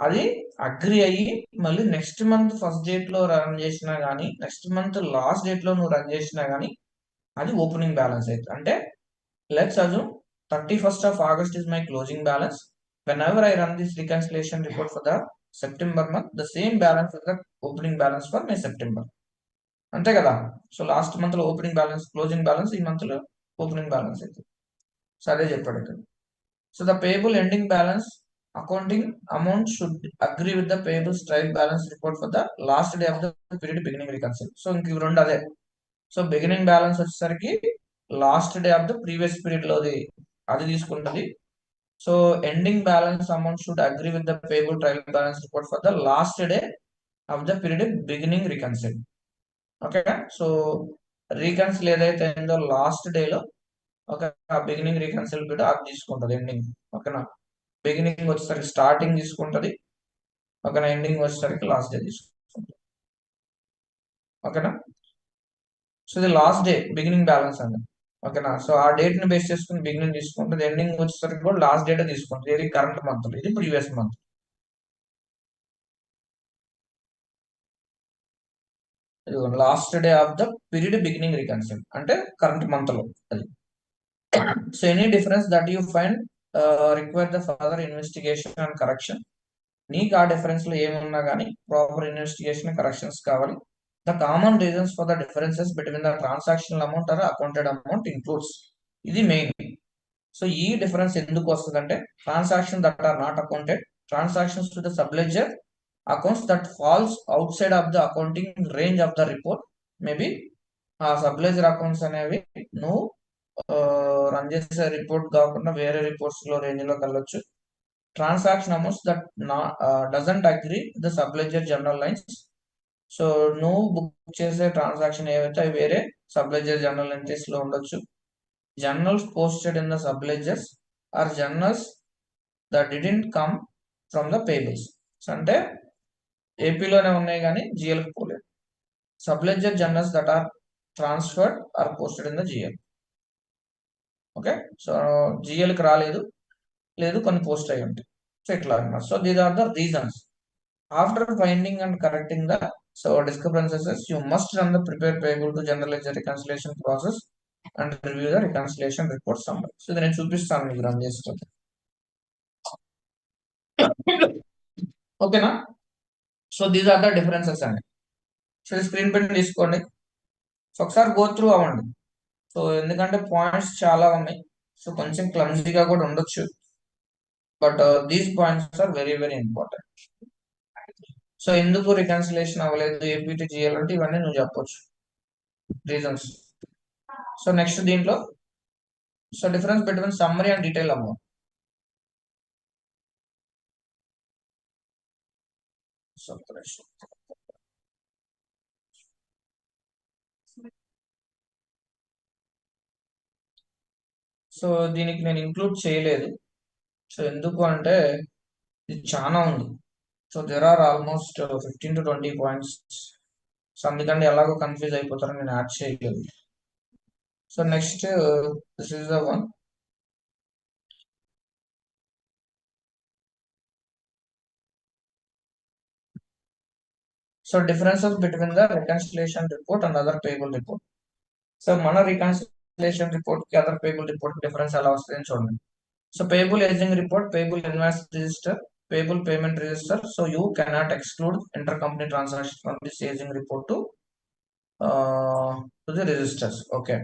అది అగ్రి అయ్యి మళ్ళీ నెక్స్ట్ మంత్ ఫస్ట్ డేట్ లో రన్ చేసినా గానీ నెక్స్ట్ మంత్ లాస్ట్ డేట్ లో నువ్వు రన్ చేసినా గానీ అది ఓపెనింగ్ బ్యాలెన్స్ అయితే. అంటే let's assume 31st of August is my closing balance. Whenever I run this reconciliation report for the September month, the same balance is the opening balance for my September. అంతే కదా. So last month లో opening balance closing balance, ఈ month లో opening balance అయితే. So అదే చెప్పాడు ఇక్కడ. So the payable ending balance accounting amount should agree with the payables trial balance report for the last day of the period beginning reconcile. So ఇంక ఇవి రెండు అదే. సో బిగినింగ్ బ్యాలెన్స్ వచ్చేసరికి last day of the previous period లో అది తీసుకుంటుంది. So ending balance amount should agree with the payable trial balance report for the last day of the period beginning రికన్సిల్. Okay. So reconcile ఏదైతే అయిందో last day లో ఒక beginning reconcile period అది తీసుకుంటుంది ending. ఓకేనా. బిగినింగ్ వచ్చేసరికి స్టార్టింగ్ తీసుకుంటది, ఓకేనా. ఎండింగ్ వచ్చేసరికి లాస్ట్ డే తీసుకుంటుంది. ఓకేనా. సో ఇది లాస్ట్ డే బిగినింగ్ బ్యాలెన్స్ అండి. ఓకేనా. సో ఆ డేట్ ని బేస్ చేసుకుని బిగినింగ్ తీసుకుంటుంది, ఎండింగ్ వచ్చేసరికి కూడా లాస్ట్ డేట్ తీసుకుంటుంది. ఇది కరెంట్ మంత్, ఇది previous month. Last day of the period beginning reconcile అంటే కరెంట్ మంత్ లో అది. So any difference that you find require the further investigation and correction. నీకు ఆ డిఫరెన్స్ లో ఏమున్నా కానీ ప్రాపర్ ఇన్వెస్టిగేషన్ కరెక్షన్స్ కావాలి. The common reasons for the differences between the transactional amount or accounted amount includes. ఇది main. So ఈ difference ఎందుకు వస్తుంది అంటే transaction that are not accounted, transactions to the sub ledger accounts that falls outside of the accounting range of the report maybe ఆ subledger accounts అనేవి నువ్వు run చేసే report కాకుండా వేరే రిపోర్ట్స్ లో రేంజ్ లోకి వెళ్ళొచ్చు. Transaction amounts that doesn't agree the subledger general lines. So నువ్వు బుక్ చేసే ట్రాన్సాక్షన్ ఏవైతే అవి వేరే సబ్లెజర్ జనరల్ ఎంట్రీస్ లో ఉండొచ్చు. Journals posted in the subledgers or journals that didn't come from the payables. అంటే ఏపీలోనే ఉన్నాయి కానీ జిఎల్కి పోలేదు. Subledger journals that are transferred or posted in the GL. Okay, so జిఎల్కి రాలేదు, లేదు కొన్ని పోస్ట్ అయ్యి ఉంటాయి. సో ఇట్లా అన్నమాట. So these are the reasons. After finding and correcting the discrepancies, you must run the prepare payable to general ledger reconciliation process and review the reconciliation report summary. So నేను చూపిస్తాను మీకు run చేస్తాను. ఓకేనా? So these are the differences అండి. So screen పైన తీసుకోండి. So ఒకసారి go through అవ్వండి. సో ఎందుకంటే పాయింట్స్ చాలా ఉన్నాయి, సో కొంచెం క్లమ్జీగా కూడా ఉండొచ్చు, but these points are very very important. So ఎందుకు రికన్సిలేషన్ అవ్వలేదు ఏపీటీ జిఎల్ అంటే ఇవన్నీ నువ్వు చెప్పొచ్చు రీజన్స్. సో నెక్స్ట్ దీంట్లో so difference between summary and detail amount. So దీనికి నేను ఇంక్లూడ్ చేయలేదు. సో ఎందుకు అంటే ఇది చాలా ఉంది. So there are almost 15 to 20 points. So అందుకంటే ఎలాగో కన్ఫ్యూజ్ అయిపోతారని నేను యాడ్ చేయలేదు. So next this is the one. So differences between the reconciliation report and other payable report. So మన రికన్సిలేషన్ రిపోర్ట్ కి అదర్ పేబుల్ రిపోర్ట్ డిఫరెన్స్ ఎలా వస్తుందని చూడండి. So payable aging report, payable invoice register, payable payment register. So you cannot exclude inter company transaction from this aging report to the registers. Okay,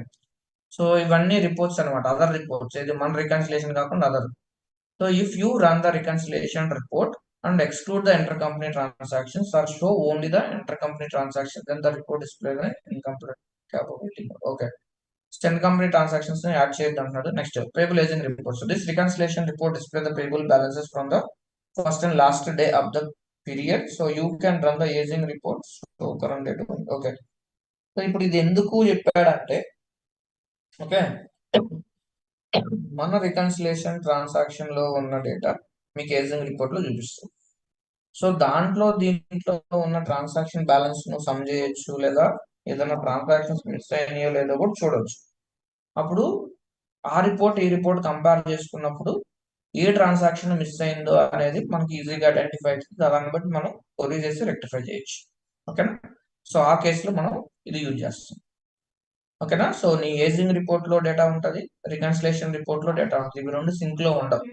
so ఇవన్నీ reports అనమాట, other reports. ఇది మన reconciliation కాకుండా other. So if you run the reconciliation report and exclude the intercompany transactions or show only the intercompany transactions, then the report display the incomplete capability. Okay, intercompany transactions ni add cheyadam anadu. Next, payable aging report. So this reconciliation report display the payable balances from the first and last day of the period. So you can run the aging report. So current date. Okay, so ఇప్పుడు ఇది ఎందుకు చెప్పాడంటే, okay, మన reconciliation transaction లో ఉన్న data మీకు ageing report లో చూపిస్తుంది. సో దీంట్లో ఉన్న ట్రాన్సాక్షన్ బ్యాలెన్స్ ను సమ్ చేయొచ్చు, లేదా ఏదైనా ట్రాన్సాక్షన్స్ మిస్ అయినాయో లేదో కూడా చూడొచ్చు. అప్పుడు ఆ రిపోర్ట్ ఈ రిపోర్ట్ కంపేర్ చేసుకున్నప్పుడు ఏ ట్రాన్సాక్షన్ మిస్ అయిందో అనేది మనకి ఈజీగా ఐడెంటిఫై అవుతుంది. దాన్ని బట్టి మనం కొరీ చేసి రెక్టిఫై చేయొచ్చు. ఓకేనా? సో ఆ కేసులో మనం ఇది యూజ్ చేస్తాం. ఓకేనా? సో నీ ఏజింగ్ రిపోర్ట్ లో డేటా ఉంటుంది, రికన్సిలేషన్ రిపోర్ట్ లో డేటా ఉంటుంది. ఇవి రెండు సింక్ లో ఉండవు.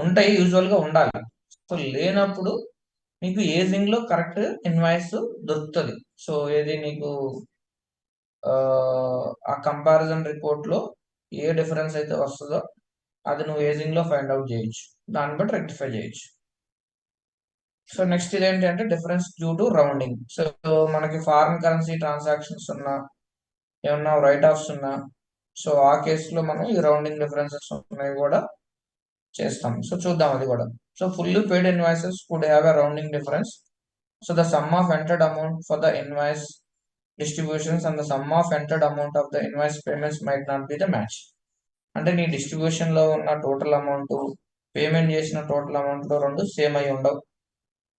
ఉంటాయి, యూజువల్ గా ఉండాలి. సో లేనప్పుడు నీకు ఏజింగ్ లో కరెక్ట్ ఇన్వాయిస్ దొరుకుతుంది. సో ఏది నీకు ఆ కంపారిజన్ రిపోర్ట్ లో ఏ డిఫరెన్స్ అయితే వస్తుందో అది నువ్వు ఏజింగ్ లో ఫైండ్ అవుట్ చేయొచ్చు, దాన్ని బట్టి రెక్టిఫై చేయొచ్చు. సో నెక్స్ట్ ఇదేంటి అంటే difference due to rounding. So మనకి ఫారిన్ కరెన్సీ ట్రాన్సాక్షన్స్ ఉన్నా, ఏమన్నా రైట్ ఆఫ్స్ ఉన్నా, సో ఆ కేసులో మనం ఈ రౌండింగ్ డిఫరెన్సెస్ ఉన్నాయి కూడా చేస్తాం. సో చూద్దాం అది కూడా. So fully paid invoices could have a rounding difference. So the sum of entered amount for the invoice distributions and the sum of entered amount of the invoice payments might not be the match. అంటే నీ distribution లో ఉన్న total amount, payment చేసిన total amount లో రెండు same అయి ఉండవు.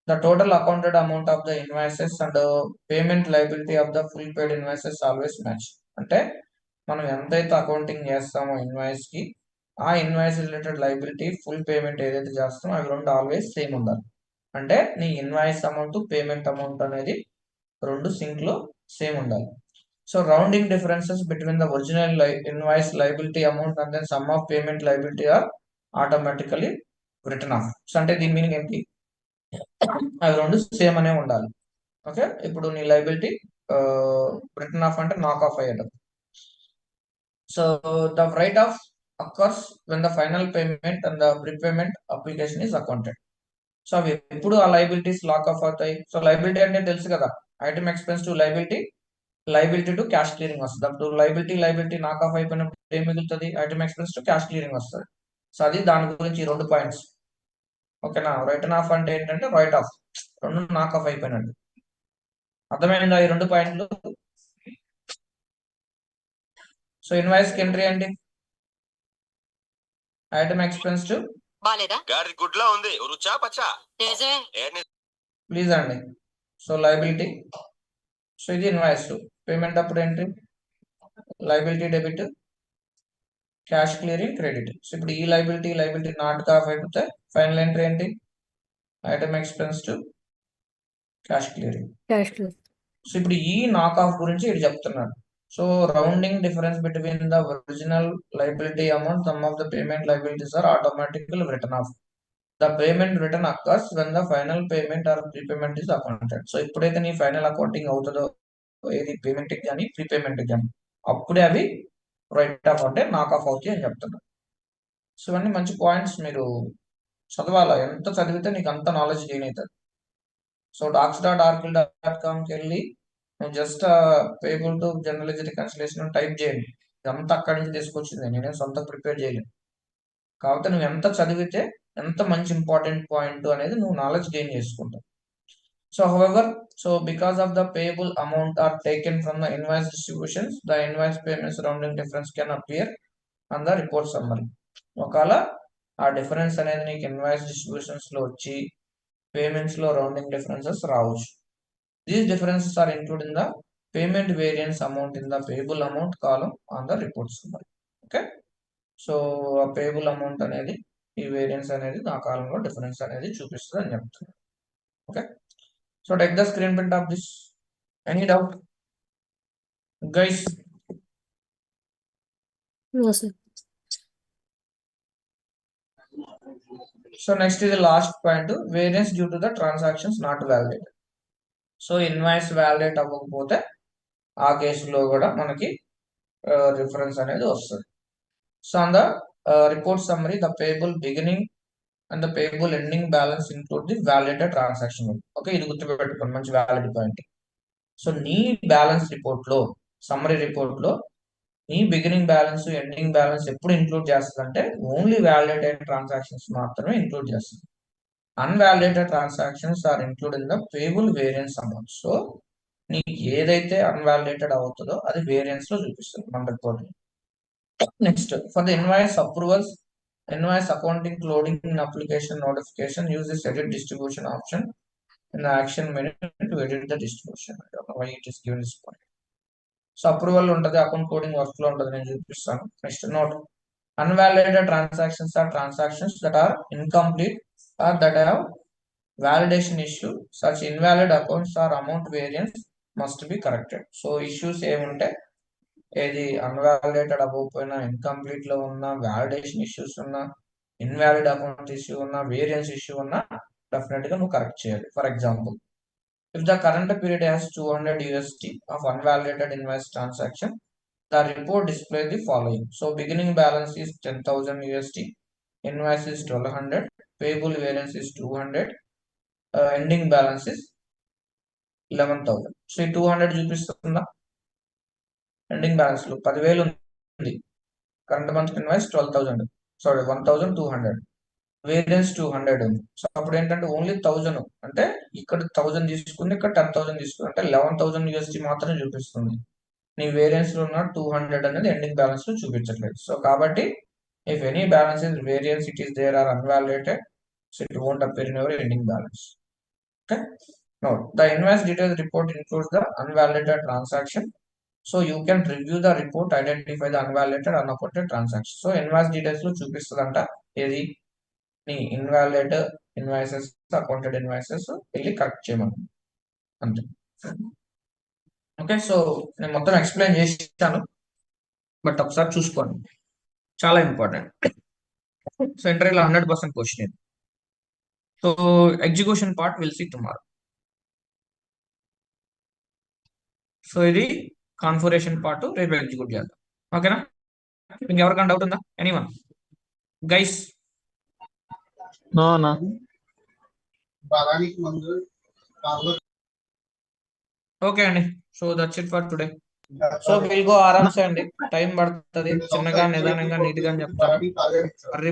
The total accounted amount of the invoices and payment liability of the full paid invoices always match. అంటే మనం ఎంతైతే అకౌంటింగ్ చేస్తామో ఇన్వాయిస్ కి, ఆ invoice related liability, full payment ఏదైతే చేస్తామో అవి రెండు ఆల్వేస్ సేమ్ ఉండాలి. అంటే నీ ఇన్వాయిస్ అమౌంట్, పేమెంట్ అమౌంట్ అనేది రెండు సింక్ లో సేమ్ ఉండాలి. So rounding differences between the original invoice liability amount and then sum of payment liability are automatically return off. So అంటే దీని మీనింగ్ ఏంటి? అవి రెండు సేమ్ అనే ఉండాలి. ఓకే, ఇప్పుడు నీ లైబిలిటీ రిటర్న్ ఆఫ్ అంటే నాక్ ఆఫ్ అయ్యేటప్పుడు. So the right of occurs when the final payment and the prepayment application is accounted. So అవి ఎప్పుడు ఆ లైబిలిటీస్ లాక్ ఆఫ్ అవుతాయి. సో లైబిలిటీ అంటే తెలుసు కదా, item expense to liability, liability to cash clearing వస్తుంది. అప్పుడు లైబిలిటీ నాక్ ఆఫ్ అయిపోయినప్పుడు ఏం మిగులుతుంది, item expense to cash clearing వస్తుంది. సో అది దాని గురించి ఈ 2 పాయింట్స్. ఓకేనా. రైటన్ ఆఫ్ అంటే ఏంటంటే రైట్ ఆఫ్, రెండు నాక్ ఆఫ్ అయిపోయినట్టు. అర్థమైందా ఈ 2 పాయింట్లు? సో ఇన్వాయిస్ కి ఎంట్రీ ఏంటి, ఐటమ్ ఎక్స్పెన్స్ టు ప్లీజ్ అండి. సో లైబిలిటీ, సో ఇది ఇన్వాయిస్. పేమెంట్ అప్పుడు entry liability debit, cash clearing credit. So ఇప్పుడు ఈ లైబిలిటీ నాట్ ఆఫ్ అయిపోతే ఫైనల్ ఎంట్రీ ఏంటి, item expense to cash clearing. Cash flow. So ఇప్పుడు ఈ నాక్ ఆఫ్ గురించి ఇది చెప్తున్నాడు. So rounding difference between the original liability amount, sum of the payment liabilities are automatical written off. The payment return occurs when the final payment are prepayment is accounted. So ఎప్పుడైతే నీ final accounting అవుతుందో, ఏది payment కి కానీ prepayment కి కానీ, అప్పుడే అవి రైట్ ఆఫ్ అంటే నాక్ ఆఫ్ అవుతాయి అని చెప్తున్నారు. సో ఇవన్నీ మంచి పాయింట్స్, మీరు చదవాలా, ఎంత చదివితే నీకు అంత నాలెడ్జ్ గెయిన్ అవుతుంది. సో docs.archill.com కి వెళ్ళి నువ్వు just payable to general reconciliation type చేయండి. ఇదంతా అక్కడి నుంచి తీసుకొచ్చింది, నేనే సొంత ప్రిపేర్ చేయలేను. కాబట్టి నువ్వు ఎంత చదివితే ఎంత మంచి ఇంపార్టెంట్ పాయింట్ అనేది నువ్వు నాలెడ్జ్ గెయిన్ చేసుకుంటావు. So however, so because of the payable amount are taken from the invoice distributions, the invoice payments rounding difference can appear on the report summary. ఒకవేళ ఆ డిఫరెన్స్ అనేది నీకు ఇన్వాయిస్ డిస్ట్రిబ్యూషన్స్ లో వచ్చి payments లో rounding differences రావచ్చు. These differences are include in the payment variance amount in the payable amount column on the report summary. Okay. So ఆ payable amount అనేది, ఈ వేరియన్స్ అనేది ఆ కాలంలో డిఫరెన్స్ అనేది చూపిస్తుంది అని చెప్తున్నారు. Okay. So take the screen print of this. Any doubt guys? No, sir. So next ఇది last point, variance due to the transactions not validate. So invoice validate అవ్వకపోతే ఆ కేసులో కూడా మనకి రిఫరెన్స్ అనేది వస్తుంది. So on the report summary, the payable beginning and the payable ending balance include the validated transaction. Okay, ఇది గుర్తుపెట్టుకోండి, మంచి వ్యాలిడ్ పాయింట్. సో నీ బ్యాలెన్స్ రిపోర్ట్ లో, సమ్మరీ రిపోర్ట్ లో నీ బిగినింగ్ బ్యాలెన్స్ ఎండింగ్ బ్యాలెన్స్ ఎప్పుడు ఇంక్లూడ్ చేస్తుంది అంటే ఓన్లీ వ్యాలిడేటెడ్ ట్రాన్సాక్షన్స్ మాత్రమే ఇంక్లూడ్ చేస్తుంది. Unvalidated transactions are include in the payable variance amount. So నీకు ఏదైతే అన్వాలిడేటెడ్ అవుతుందో అది వేరియన్స్ లో చూపిస్తుంది మన report. Next, for the invoice approvals, invoice accounting loading in application notification, use this edit distribution option in the action menu to edit the distribution. I don't know why it is given this point. So approval ఉంటుంది, account coding work లో ఉంటుంది, నేను చూపిస్తాను. Next note, unvalidated transactions are transactions that are incomplete or that have validation issue. Such invalid accounts or amount variance must be corrected. So issues ఏముంటే, ఏది అన్వాలిడేటెడ్ అవ్వకపోయినా, incomplete లో ఉన్న, వ్యాలిడేషన్ ఇష్యూస్ ఉన్నా, ఇన్వాలిడ్ అకౌంట్ ఇష్యూ ఉన్నా, variance issue ఉన్నా definite గా నువ్వు కరెక్ట్ చేయాలి. For example, if the current period has $200 of unvalidated invoice transaction, the report displays the following. So beginning balance is $10,000, invoice is $1,200, payable variance is $200, ending balance is $11,000. So ఈ 200 చూపిస్తుందా, ending balance లో 10,000 ఉంది, current month invoice 12,000, sorry 1,200, variance 200 ఉంది. So అప్పుడు ఏంటంటే only 1000, అంటే ఇక్కడ 1000 తీసుకుంది, ఇక్కడ 10,000 తీసుకుంది, అంటే $11,000 మాత్రమే చూపిస్తుంది. నీ వేరియన్స్ లో ఉన్న 200 అనేది ఎండింగ్ బ్యాలెన్స్ లో చూపించట్లేదు. సో కాబట్టి if any balance is variance it is there are unvalidated, so it won't appear in your ending balance. Okay. Note, the invoice details report includes the unvalidated transaction. So you can review the report, identify the unvalidated unaccounted transaction. So invoice details లో చూపిస్తుందంట ఏది, నీ invalid invoices, accounted invoices వెళ్ళి correct చేయమని, అంతే. Okay, so నేను మొత్తం explain చేస్తాను, బట్ ఒకసారి చూసుకోండి, చాలా ఇంపార్టెంట్. సో ఇంటర్వ్యూలో 100% క్వశ్చన్ ఇది. So execution part will see tomorrow. So ఇది కాన్ఫిగరేషన్ పార్ట్ రేపు ఎగ్జిక్యూట్ చేద్దాం. ఓకేనా? మీకు ఎవరికైనా డౌట్ ఉందా? Anyone guys? No, no. Okay అండి. So that's it for today. So will go ఆరామ్సే అండి. టైం పడుతుంది. చిన్నగా నిదానంగా నీట్ గా చెప్తాను.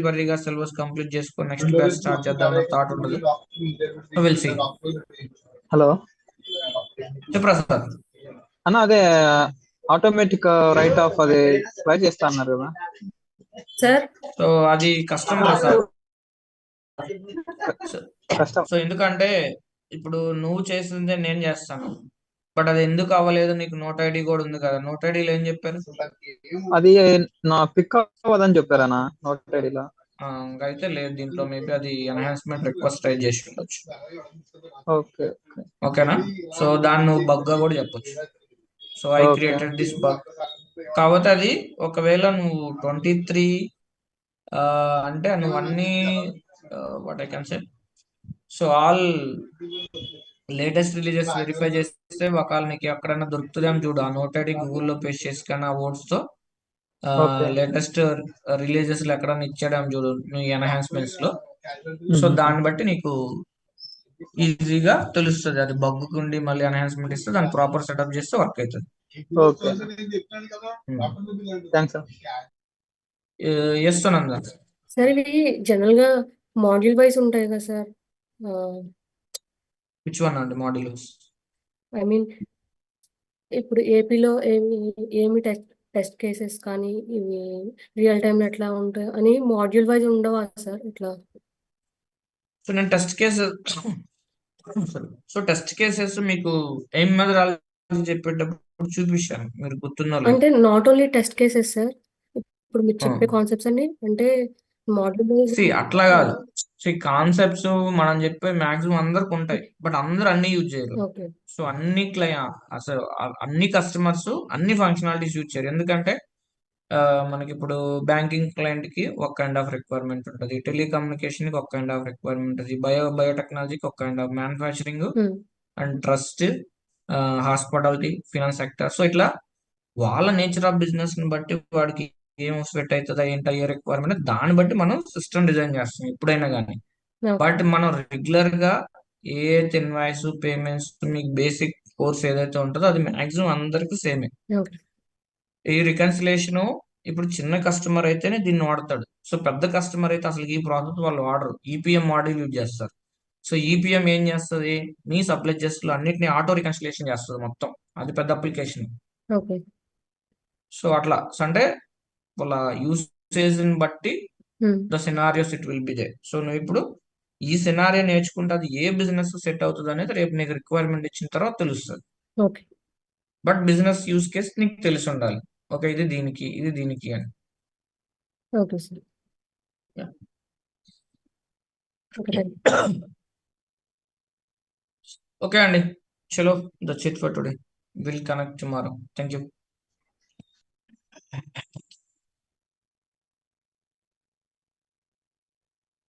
బర్రీగా సిలబస్ కంప్లీట్ చేసుకొని నెక్స్ట్ బ్యాచ్ స్టార్ట్ చేద్దాం థాట్ ఉండదు. So will see. Hello Prasad అన్న, అదే ఆటోమేటిక్ రైట్ ఆఫ్ అది ట్రై చేస్తా అన్నారు కదా సార్ సో అది కష్టం ప్రసాద్. కష్టం. సో ఎందుకంటే ఇప్పుడు నువ్వు చేసిందే నేను చేస్తాను, బట్ అది ఎందుకు అవ్వలేదు, నీకు నోట్ ఐడి కూడా ఉంది కదా. నోట్ ఐడిలో ఏం చెప్పారు? అది నా పిక్ అవ్వదని చెప్పారన్నా నోట్ ఐడిలో. అయితే లేదు దీంట్లో. మేబీ అది ఎన్హాన్స్మెంట్ రిక్వెస్ట్ ట్రై చేసి ఉండొచ్చు. ఓకే ఓకేనా? సో దాన్ని నువ్వు బగ్ గా కూడా చెప్పొచ్చు. So I Okay. Created this bug. కాకపోతే అది ఒకవేళ నువ్వు 23 అంటే నువ్వు అన్ని what I can say, so all latest releases verify చేస్తే ఒకవేళ నీకు ఎక్కడైనా దొరుకుతుందేమో చూడు. ఆ నోట్ ఐడి గూగుల్లో పేస్ట్ చేసి కానీ ఆ వర్డ్స్ తో Okay. లేటెస్ట్ రిలీజెస్ లో ఎక్కడైనా ఇచ్చాడేమో చూడు నీ ఎన్హాన్స్మెంట్స్ లో. సో దాన్ని బట్టి నీకు ఈజీగా తెలుస్తుంది. అది బగ్ ఉండి మళ్ళీ ఎన్హాన్స్మెంట్ ఇస్తే దాన్ని ప్రాపర్ సెటప్ చేస్తే వర్క్ అవుతుంది. Okay thanks. చేస్తున్నా సార్ ఇవి జనరల్ గా మాడ్యూల్ వైజ్ ఉంటాయి కదా సార్. విచ్ వన్ అండి మాడ్యూల్స్? ఐ మీన్ ఇప్పుడు ఏపీలో ఏమి టెస్ట్ కేసెస్ కానీ ఇవి రియల్ టైంలో ఎట్లా ఉంటాయి అని మాడ్యూల్ వైజ్ ఉండవా సార్ ఇట్లా? సో నేను test cases so test cases మీకు ఏం మీద రాలేదు చెప్పేటప్పుడు చూపించాను, మీరు గుర్తుందో లేదు. అంటే not only test cases sir, ఇప్పుడు మీరు చెప్పే కాన్సెప్ట్స్ అన్ని అంటే మాడ్యూల్ వైజ్. అట్లా కాదు. కాన్సెప్ట్స్ మనం చెప్పే మాక్సిమం అందరికి ఉంటాయి, బట్ అందరు అన్ని యూజ్ చేయరు. ఓకే సో అసలు అన్ని కస్టమర్స్ అన్ని ఫంక్షనాలిటీస్ యూజ్ చేయరు. ఎందుకంటే మనకి ఇప్పుడు బ్యాంకింగ్ క్లయింట్ కి ఒక కైండ్ ఆఫ్ రిక్వైర్మెంట్ ఉంటుంది, టెలికమ్యూనికేషన్ కి ఒక కైండ్ ఆఫ్ రిక్వైర్మెంట్ ఉంటుంది, బయోటెక్నాలజీకి ఒక kind of, manufacturing and trust, hospitality, finance sector. So ఇట్లా వాళ్ళ నేచర్ ఆఫ్ బిజినెస్ ని బట్టి వాడికి ఏం స్వెట్ అవుతుందా ఏంటి అయ్యే రిక్వైర్మెంట్, దాన్ని బట్టి మనం సిస్టమ్ డిజైన్ చేస్తాం ఎప్పుడైనా కానీ. బట్ మనం రెగ్యులర్ గా ఏ ఇన్వాయిస్ పేమెంట్స్ మీకు బేసిక్ కోర్స్ ఏదైతే ఉంటుందో అది మాక్సిమం అందరికి సేమే. ఓకే ఈ రికన్సిలేషన్ ఇప్పుడు చిన్న కస్టమర్ అయితేనే దీన్ని వాడతాడు. సో పెద్ద కస్టమర్ అయితే అసలు ఈ ప్రాసెస్ వాళ్ళు వాడరు, ఈపీఎం మోడల్ యూజ్ చేస్తారు. సో ఈపీఎం ఏం చేస్తుంది, మీ సప్లై లో అన్నిటిని ఆటో రికన్సిలేషన్ చేస్తుంది మొత్తం. అది పెద్ద అప్లికేషన్. ఓకే సో అట్లా అంటే వాళ్ళ యూసేజ్ ని బట్టి the scenarios it will B they. So నువ్వు ఇప్పుడు ఈ సినారియో నేర్చుకుంటే అది ఏ బిజినెస్ సెట్ అవుతుంది అనేది రేపు నీకు రిక్వైర్మెంట్ ఇచ్చిన తర్వాత తెలుస్తుంది. Okay but business use case నీకు తెలిసి ఉండాలి. ఓకే ఇది దీనికి ఇది దీనికి అని. Okay sir. Yeah. Okay okay అండి, చలో that's it for today. Will connect tomorrow. Thank you.